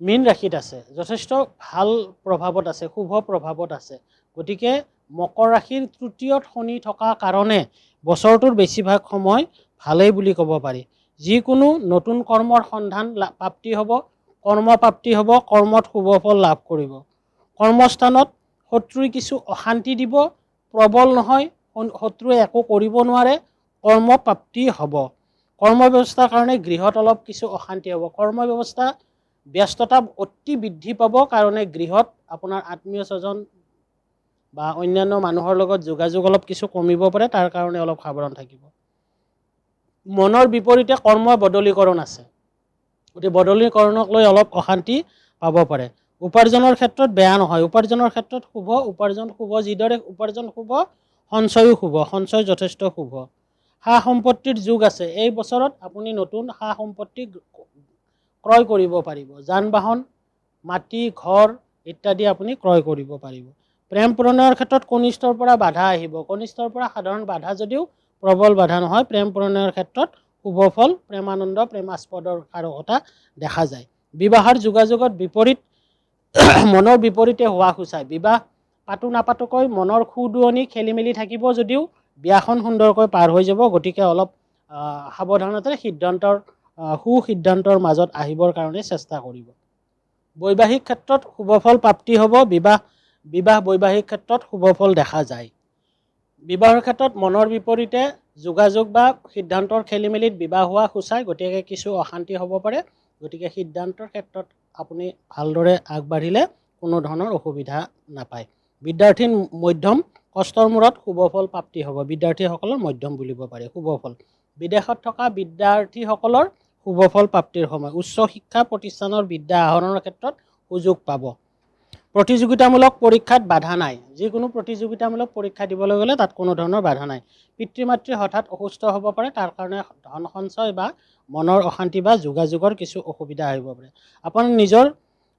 S1: মীন ৰাশিত আছে, যথেষ্ট ভাল প্ৰভাৱত আছে, শুভ প্ৰভাৱত আছে। গতিকে মকৰ ৰাশিৰ তৃতীয়ত শনি থকা কাৰণে বছৰটোৰ বেছিভাগ সময় ভালেই বুলি ক'ব পাৰি। যিকোনো নতুন কৰ্মৰ সন্ধান প্ৰাপ্তি হ'ব, কৰ্মপ্ৰাপ্তি হ'ব, কৰ্মত শুভ ফল লাভ কৰিব। কৰ্মস্থানত শত্ৰুৱে কিছু অশান্তি দিব, প্ৰবল নহয়, শত্ৰুৱে একো কৰিব নোৱাৰে, কৰ্মপ্ৰাপ্তি হ'ব। কৰ্ম ব্যৱস্থাৰ কাৰণে গৃহত অলপ কিছু অশান্তি হ'ব। কৰ্ম ব্যৱস্থা ব্যস্ততা অতি বৃদ্ধি পাব কাৰণে গৃহত আপোনাৰ আত্মীয় স্বজন বা অন্যান্য মানুহৰ লগত যোগাযোগ অলপ কিছু কমিব পাৰে, তাৰ কাৰণে অলপ সাৱধান থাকিব। মনৰ বিপৰীতে কৰ্ম বদলীকৰণ আছে, গতিকে বদলীকৰণক লৈ অলপ অশান্তি পাব পাৰে। উপাৰ্জনৰ ক্ষেত্ৰত বেয়া নহয়, উপাৰ্জনৰ ক্ষেত্ৰত শুভ, উপাৰ্জন শুভ, যিদৰে উপাৰ্জন শুভ সঞ্চয়ো শুভ, সঞ্চয় যথেষ্ট শুভ। সা সম্পত্তিৰ যোগ আছে। এই বছৰত আপুনি নতুন সা সম্পত্তি ক্ৰয় কৰিব পাৰিব। যান বাহন, মাটি, ঘৰ ইত্যাদি আপুনি ক্ৰয় কৰিব পাৰিব। প্ৰেম প্ৰণয়ৰ ক্ষেত্ৰত কনিষ্ঠৰ পৰা বাধা আহিব। কনিষ্ঠৰ পৰা সাধাৰণ বাধা যদিও প্ৰবল বাধা নহয়। প্ৰেম প্ৰণয়ৰ ক্ষেত্ৰত শুভ ফল, প্ৰেমানন্দ, প্ৰেমাস্পদৰ কাৰকতা দেখা যায়। বিবাহৰ যোগাযোগত বিপৰীত মনৰ বিপৰীতে হোৱা সূচায়। বিবাহ পাতো নাপাতোকৈ মনৰ খুদুৱনি খেলি মেলি থাকিব যদিও বিয়াখন সুন্দৰকৈ পাৰ হৈ যাব। গতিকে অলপ সাৱধানতাৰে সুসিদ্ধান্তৰ মাজত আহিবৰ কাৰণে চেষ্টা কৰিব। বৈবাহিক ক্ষেত্ৰত শুভ ফল প্ৰাপ্তি হ'ব। বিবাহ বৈবাহিক ক্ষেত্ৰত শুভ ফল দেখা যায়। বিবাহৰ ক্ষেত্ৰত মনৰ বিপৰীতে যোগাযোগ বা সিদ্ধান্তৰ খেলি মেলিত বিবাহ হোৱা সূচায়। গতিকে কিছু অশান্তি হ'ব পাৰে। গতিকে সিদ্ধান্তৰ ক্ষেত্ৰত আপুনি ভালদৰে আগবাঢ়িলে কোনো ধৰণৰ অসুবিধা নাপায়। বিদ্যাৰ্থীৰ মধ্যম, কষ্টৰ মূৰত শুভ ফল প্ৰাপ্তি হ'ব। বিদ্যাৰ্থীসকলৰ মধ্যম বুলিব পাৰি শুভ ফল। বিদেশত থকা বিদ্যাৰ্থীসকলৰ শুভ ফল প্ৰাপ্তিৰ সময়। উচ্চ শিক্ষা প্ৰতিষ্ঠানৰ বিদ্যা আহৰণৰ ক্ষেত্ৰত সুযোগ পাব। প্ৰতিযোগিতামূলক পৰীক্ষাত বাধা নাই। যিকোনো প্ৰতিযোগিতামূলক পৰীক্ষা দিবলৈ গ'লে তাত কোনো ধৰণৰ বাধা নাই। পিতৃ মাতৃ হঠাৎ অসুস্থ হ'ব পাৰে, তাৰ কাৰণে ধন সঞ্চয় বা মনৰ অশান্তি বা যোগাযোগৰ কিছু অসুবিধা আহিব পাৰে।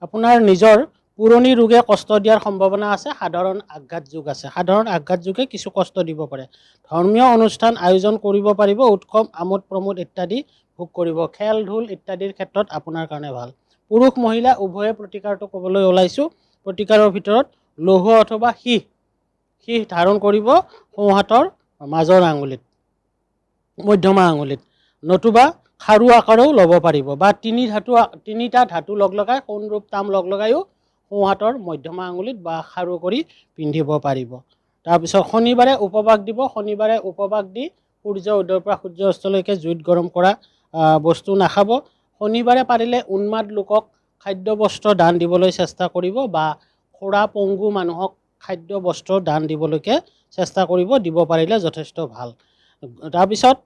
S1: আপোনাৰ নিজৰ পুৰণি ৰোগে কষ্ট দিয়াৰ সম্ভাৱনা আছে। সাধাৰণ আঘাত যোগ আছে। সাধাৰণ আঘাত যোগে কিছু কষ্ট দিব পাৰে। ধৰ্মীয় অনুষ্ঠান আয়োজন কৰিব পাৰিব। উৎসৱ আমোদ প্ৰমোদ ইত্যাদি ভোগ কৰিব। খেল ধূল ইত্যাদিৰ ক্ষেত্ৰত আপোনাৰ কাৰণে ভাল। পুৰুষ মহিলা উভয়ে প্ৰতিকাৰটো ক'বলৈ ওলাইছোঁ। প্ৰতিকাৰৰ ভিতৰত লৌহ অথবা সীহ ধাৰণ কৰিব সোঁহাতৰ মাজৰ আঙুলিত, মধ্যমা আঙুলিত, নতুবা খাৰু আকাৰেও ল'ব পাৰিব বা তিনিটা ধাতু লগাই সোণ ৰূপ তাম লগাইও সোঁহাতৰ মধ্যমা আঙুলিত বা খাৰু কৰি পিন্ধিব পাৰিব। তাৰপিছত শনিবাৰে উপবাস দিব। শনিবাৰে উপবাস দি সূৰ্য উদয়ৰ পৰা সূৰ্য অস্তলৈকে জুইত গৰম কৰা বস্তু নাখাব। শনিবাৰে পাৰিলে উন্মাদ লোকক খাদ্য বস্ত্ৰ দান দিবলৈ চেষ্টা কৰিব বা খোৰা পংগু মানুহক খাদ্য বস্ত্ৰ দান দিবলৈকে চেষ্টা কৰিব। দিব পাৰিলে যথেষ্ট ভাল। তাৰপিছত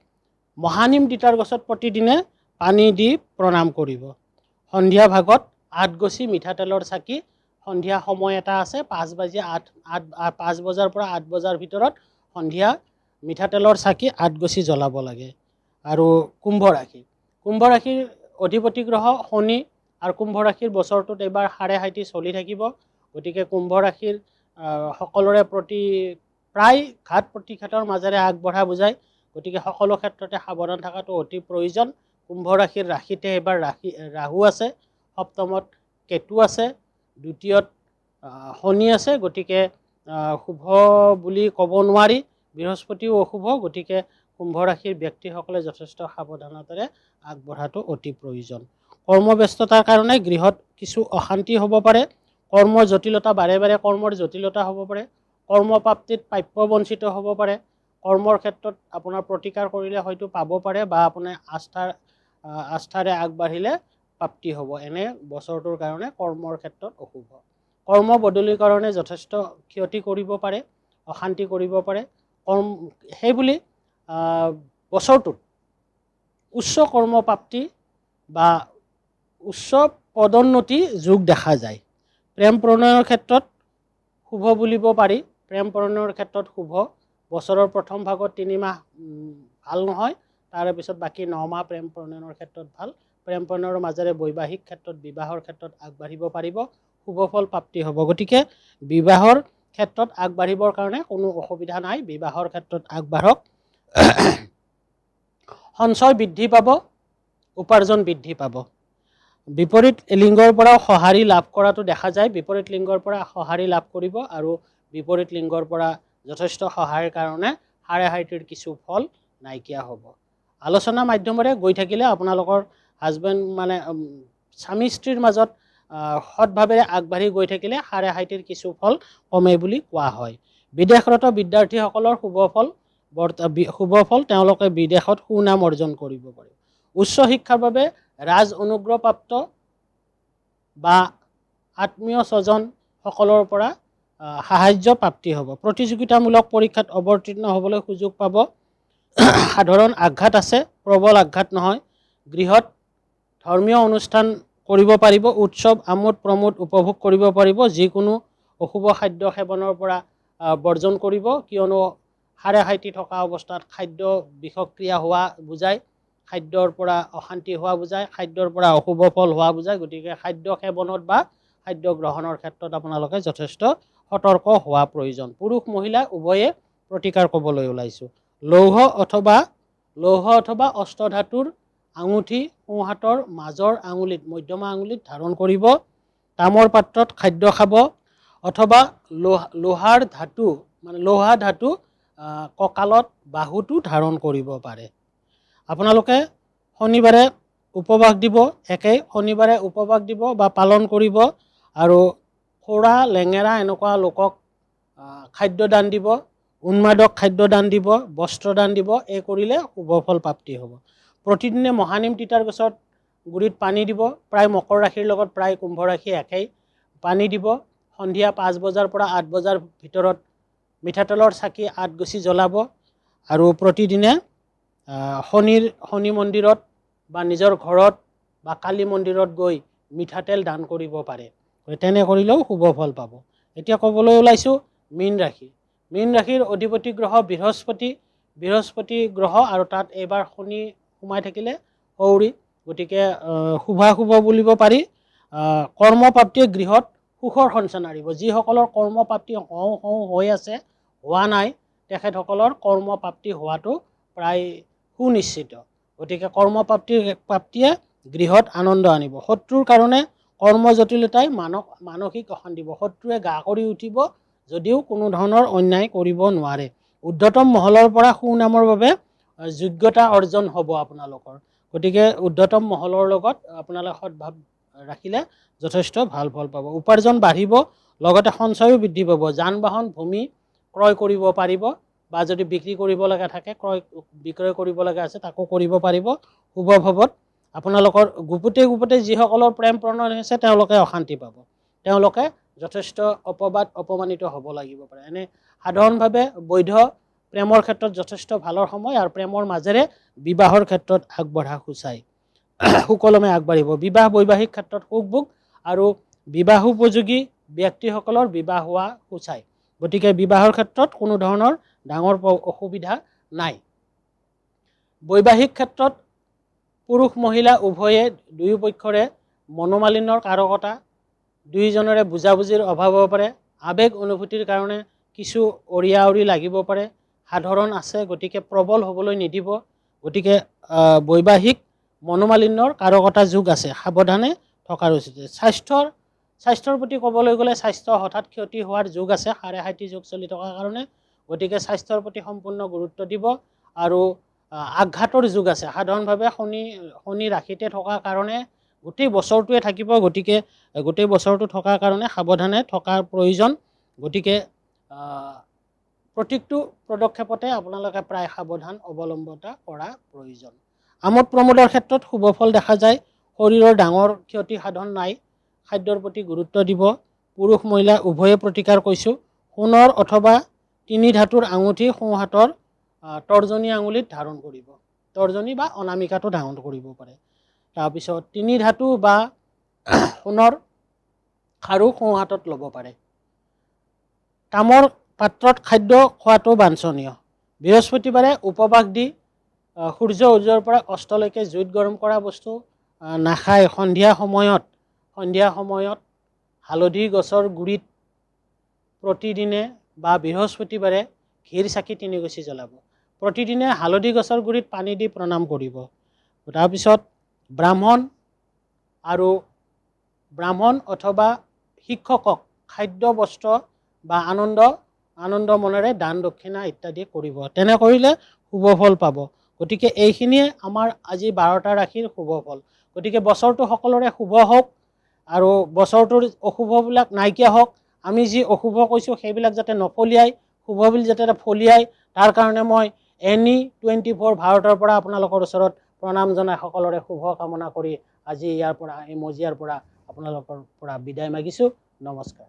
S1: মহানিম তিতাৰ গছত প্ৰতিদিনে পানী দি প্ৰণাম কৰিব। সন্ধিয়া ভাগত 8 গছি মিঠাতেলৰ চাকি, সন্ধিয়া সময় এটা আছে 5 বজাৰ পৰা 8 বজাৰ ভিতৰত সন্ধিয়া মিঠাতেলৰ চাকি 8 গছি জ্বলাব লাগে। আৰু কুম্ভ ৰাশিৰ অধিপতি গ্ৰহ শনি আৰু কুম্ভ ৰাশিৰ বছৰটোত এইবাৰ সাড়ে হাইটি চলি থাকিব। গতিকে কুম্ভ ৰাশিৰ সকলোৰে প্ৰতি প্ৰায় ঘাত প্ৰতিঘাতৰ মাজেৰে আগবঢ়া বুজায়। গতিকে সকলো ক্ষেত্ৰতে সাৱধান থকাটো অতি প্ৰয়োজন। কুম্ভ ৰাশিৰ ৰাশিতে এইবাৰ ৰাহু আছে, সপ্তমত কেতু আছে, দ্বিতীয়ত শনি আছে। গতিকে শুভ বুলি ক'ব নোৱাৰি। বৃহস্পতিও অশুভ। গতিকে কুম্ভ ৰাশিৰ ব্যক্তিসকলে যথেষ্ট সাৱধানতাৰে আগবঢ়াটো অতি প্ৰয়োজন। কৰ্মব্যস্ততাৰ কাৰণে গৃহত কিছু অশান্তি হ'ব পাৰে। কৰ্মৰ জটিলতা বাৰে কৰ্মৰ জটিলতা হ'ব পাৰে। কৰ্মপ্ৰাপ্তিত প্ৰাপ্য বঞ্চিত হ'ব পাৰে। কৰ্মৰ ক্ষেত্ৰত আপোনাৰ প্ৰতিকাৰ কৰিলে হয়তো পাব পাৰে বা আপোনাৰ আস্থাৰে আগবাঢ়িলে প্ৰাপ্তি হ'ব। এনে বছৰটোৰ কাৰণে কৰ্মৰ ক্ষেত্ৰত অশুভ। কৰ্ম বদলীকৰণে যথেষ্ট ক্ষতি কৰিব পাৰে, অশান্তি কৰিব পাৰে। সেইবুলি বছৰটোত উচ্চ কৰ্মপ্ৰাপ্তি বা উচ্চ পদোন্নতি যোগ দেখা যায়। প্ৰেম প্ৰণয়ৰ ক্ষেত্ৰত শুভ বুলিব পাৰি। প্ৰেম প্ৰণয়ৰ ক্ষেত্ৰত শুভ। বছৰৰ প্ৰথম ভাগত 3 মাহ ভাল নহয়, তাৰে পিছত বাকী 9 মাহ প্ৰেম প্ৰণয়নৰ ক্ষেত্ৰত ভাল প্ৰেম প্ৰণয়নৰ মাজেৰে বৈবাহিক ক্ষেত্ৰত বিবাহৰ ক্ষেত্ৰত আগবাঢ়িব পাৰিব শুভ ফল প্ৰাপ্তি হ'ব গতিকে বিবাহৰ ক্ষেত্ৰত আগবাঢ়িবৰ কাৰণে কোনো অসুবিধা নাই বিবাহৰ ক্ষেত্ৰত আগবাঢ়ক সঞ্চয় বৃদ্ধি পাব উপাৰ্জন বৃদ্ধি পাব বিপৰীত লিংগৰ পৰা সঁহাৰি লাভ কৰাটো দেখা যায় বিপৰীত লিংগৰ পৰা সঁহাৰি লাভ কৰিব আৰু বিপৰীত লিংগৰ পৰা যথেষ্ট সহায়ৰ কাৰণে হাৰে হাইটিৰ কিছু ফল নাইকিয়া হ'ব আলোচনা মাধ্যমেৰে গৈ থাকিলে আপোনালোকৰ হাজবেণ্ড মানে স্বামী স্ত্ৰীৰ মাজত সৎভাৱেৰে আগবাঢ়ি গৈ থাকিলে হাৰে হাইটিৰ কিছু ফল কমে বুলি কোৱা হয় বিদেশৰত বিদ্যাৰ্থীসকলৰ শুভ ফল তেওঁলোকে বিদেশত সুনাম অৰ্জন কৰিব পাৰে উচ্চ শিক্ষাৰ বাবে ৰাজ অনুগ্ৰহপ্ৰাপ্ত বা আত্মীয় স্বজন সকলৰ পৰা সাহায্য প্ৰাপ্তি হ'ব প্ৰতিযোগিতামূলক পৰীক্ষাত অৱতীৰ্ণ হ'বলৈ সুযোগ পাব সাধাৰণ আঘাত আছে প্ৰবল আঘাত নহয় গৃহত ধৰ্মীয় অনুষ্ঠান কৰিব পাৰিব উৎসৱ আমোদ প্ৰমোদ উপভোগ কৰিব পাৰিব যিকোনো অশুভ খাদ্য সেৱনৰ পৰা বৰ্জন কৰিব কিয়নো হাৰে হাইটি থকা অৱস্থাত খাদ্য বিষক্ৰিয়া হোৱা বুজায় খাদ্যৰ পৰা অশান্তি হোৱা বুজায় খাদ্যৰ পৰা অশুভ ফল হোৱা বুজায় গতিকে খাদ্য সেৱনত বা খাদ্য গ্ৰহণৰ ক্ষেত্ৰত আপোনালোকে যথেষ্ট সতৰ্ক হোৱা প্ৰয়োজন পুৰুষ মহিলা উভয়ে প্ৰতিকাৰ ক'বলৈ ওলাইছোঁ লৌহ অথবা অষ্টধাতুৰ আঙুঠি সোঁহাতৰ মাজৰ আঙুলিত মধ্যমা আঙুলিত ধাৰণ কৰিব তামৰ পাত্ৰত খাদ্য খাব অথবা লোহা ধাতু কঁকালত বাহুটো ধাৰণ কৰিব পাৰে আপোনালোকে শনিবাৰে উপবাস দিব শনিবাৰে উপবাস দিব বা পালন কৰিব আৰু খোৰা লেঙেৰা এনেকুৱা লোকক খাদ্য দান দিব উন্মাদক খাদ্য দান দিব বস্ত্ৰ দান দিব এই কৰিলে শুভ ফল প্ৰাপ্তি হ'ব প্ৰতিদিনে মহানিম তিতাৰ গছত গুৰিত পানী দিব প্ৰায় মকৰ ৰাশিৰ লগত প্ৰায় কুম্ভ ৰাশি একেই পানী দিব সন্ধিয়া 5 বজাৰ পৰা 8 বজাৰ ভিতৰত মিঠাতেলৰ চাকি 8 গুছি জ্বলাব আৰু প্ৰতিদিনে শনি মন্দিৰত বা নিজৰ ঘৰত বা কালী মন্দিৰত গৈ মিঠাতেল দান কৰিব পাৰে তেনে কৰিলেও শুভ ফল পাব এতিয়া ক'বলৈ ওলাইছোঁ মীন ৰাশিৰ অধিপতি গ্ৰহ বৃহস্পতি গ্ৰহ আৰু তাত এইবাৰ শনি সোমাই থাকিলে সৌৰি গতিকে শুভাশুভ বুলিব পাৰি কৰ্মপ্ৰাপ্তিয়ে গৃহত সুখৰ সঞ্চান আনিব যিসকলৰ কৰ্মপ্ৰাপ্তি হৈ আছে হোৱা নাই তেখেতসকলৰ কৰ্মপ্ৰাপ্তি হোৱাটো প্ৰায় সুনিশ্চিত গতিকে কৰ্মপ্ৰাপ্তিয়ে গৃহত আনন্দ আনিব শত্ৰুৰ কাৰণে কৰ্ম জটিলতাই মানসিক অশান্তি দিব শত্ৰুৱে গা কৰি উঠিব যদিও কোনো ধৰণৰ অন্যায় কৰিব নোৱাৰে ঊৰ্ধ্বতম মহলৰ পৰা সুনামৰ বাবে যোগ্যতা অৰ্জন হ'ব আপোনালোকৰ গতিকে ঊৰ্ধ্বতম মহলৰ লগত আপোনালোকে সদ্ভাৱ ৰাখিলে যথেষ্ট ভাল ফল পাব উপাৰ্জন বাঢ়িব লগতে সঞ্চয়ো বৃদ্ধি পাব যান বাহন ভূমি ক্ৰয় কৰিব পাৰিব বা যদি বিক্ৰী কৰিব লগা থাকে বিক্ৰয় কৰিব লগা আছে তাকো কৰিব পাৰিব শুভ ভৱত আপোনালোকৰ গুপুতে যিসকলৰ প্ৰেম প্ৰণয় হৈছে তেওঁলোকে অশান্তি পাব তেওঁলোকে যথেষ্ট অপমানিত হ'ব লাগিব পাৰে এনে সাধাৰণভাৱে বৈধ প্ৰেমৰ ক্ষেত্ৰত যথেষ্ট ভালৰ সময় আৰু প্ৰেমৰ মাজেৰে বিবাহৰ ক্ষেত্ৰত আগবঢ়া সূচায় সুকলমে আগবাঢ়িব বিবাহ বৈবাহিক ক্ষেত্ৰত সুখ আৰু বিবাহ উপযোগী ব্যক্তিসকলৰ বিবাহ হোৱা সূচায় গতিকে বিবাহৰ ক্ষেত্ৰত কোনো ধৰণৰ ডাঙৰ অসুবিধা নাই বৈবাহিক ক্ষেত্ৰত পুৰুষ মহিলা উভয়ে দুয়ো পক্ষৰে মনোমালিন্যৰ কাৰকতা দুইজনৰে বুজাবুজিৰ অভাৱ হ'ব পাৰে আবেগ অনুভূতিৰ কাৰণে কিছু অৰিয়া লাগিব পাৰে সাধাৰণ আছে গতিকে প্ৰবল হ'বলৈ নিদিব গতিকে বৈবাহিক মনোমালিন্যৰ কাৰকতা যোগ আছে সাৱধানে থকাৰ উচিত স্বাস্থ্যৰ প্ৰতি ক'বলৈ গ'লে স্বাস্থ্য হঠাৎ ক্ষতি হোৱাৰ যোগ আছে হাৰে হাইটি যোগ চলি থকাৰ কাৰণে গতিকে স্বাস্থ্যৰ প্ৰতি সম্পূৰ্ণ গুৰুত্ব দিব আৰু আঘাতৰ যোগ আছে সাধাৰণভাৱে শনি ৰাশিতে থকাৰ কাৰণে গোটেই বছৰটোৱে থাকিব গতিকে গোটেই বছৰটো থকাৰ কাৰণে সাৱধানে থকাৰ প্ৰয়োজন গতিকে প্ৰত্যেকটো পদক্ষেপতে আপোনালোকে প্ৰায় সাৱধান অৱলম্বতা কৰা প্ৰয়োজন আমোদ প্ৰমোদৰ ক্ষেত্ৰত শুভ ফল দেখা যায় শৰীৰৰ ডাঙৰ ক্ষতি সাধন নাই খাদ্যৰ প্ৰতি গুৰুত্ব দিব পুৰুষ মহিলা উভয়ে প্ৰতিকাৰ কৈছোঁ সোণৰ অথবা 3 ধাতুৰ আঙুঠি সোঁহাতৰ তৰ্জনী আঙুলিত ধাৰণ কৰিব তৰ্জনী বা অনামিকাটো ধাৰণ কৰিব পাৰে তাৰপিছত 3 ধাতু বা সোণৰ খাৰু সোঁহাতত ল'ব পাৰে তামৰ পাত্ৰত খাদ্য খোৱাটো বাঞ্ছনীয় বৃহস্পতিবাৰে উপবাস দি সূৰ্য উদয়ৰ পৰা অস্তলৈকে জুইত গৰম কৰা বস্তু নাখায়। সন্ধিয়া সময়ত হালধি গছৰ গুৰিত প্ৰতিদিনে বা বৃহস্পতিবাৰে ঘিৰ চাকি 3 গছি জ্বলাব। প্ৰতিদিনে হালধি গছৰ গুৰিত পানী দি প্ৰণাম কৰিব। তাৰপিছত ব্ৰাহ্মণ অথবা শিক্ষকক খাদ্য বস্ত্ৰ বা আনন্দ মনেৰে দান দক্ষিণা ইত্যাদি কৰিব। তেনে কৰিলে শুভ ফল পাব। গতিকে এইখিনিয়ে আমাৰ আজি 12টা ৰাশিৰ শুভ ফল। গতিকে বছৰটো সকলোৰে শুভ হওক আৰু বছৰটোৰ অশুভবিলাক নাইকিয়া হওক। আমি যি অশুভ কৈছোঁ সেইবিলাক যাতে নফলিয়াই শুভবিলাক যাতে ফলিয়াই, তাৰ কাৰণে মই NE24 ভাৰতৰ পৰা আপোনালোকৰ ওচৰত প্ৰণাম জনাই সকলোৰে শুভ কামনা কৰি আজি এই মজিয়াৰ পৰা আপোনালোকৰ পৰা বিদায় মাগিছোঁ। নমস্কাৰ।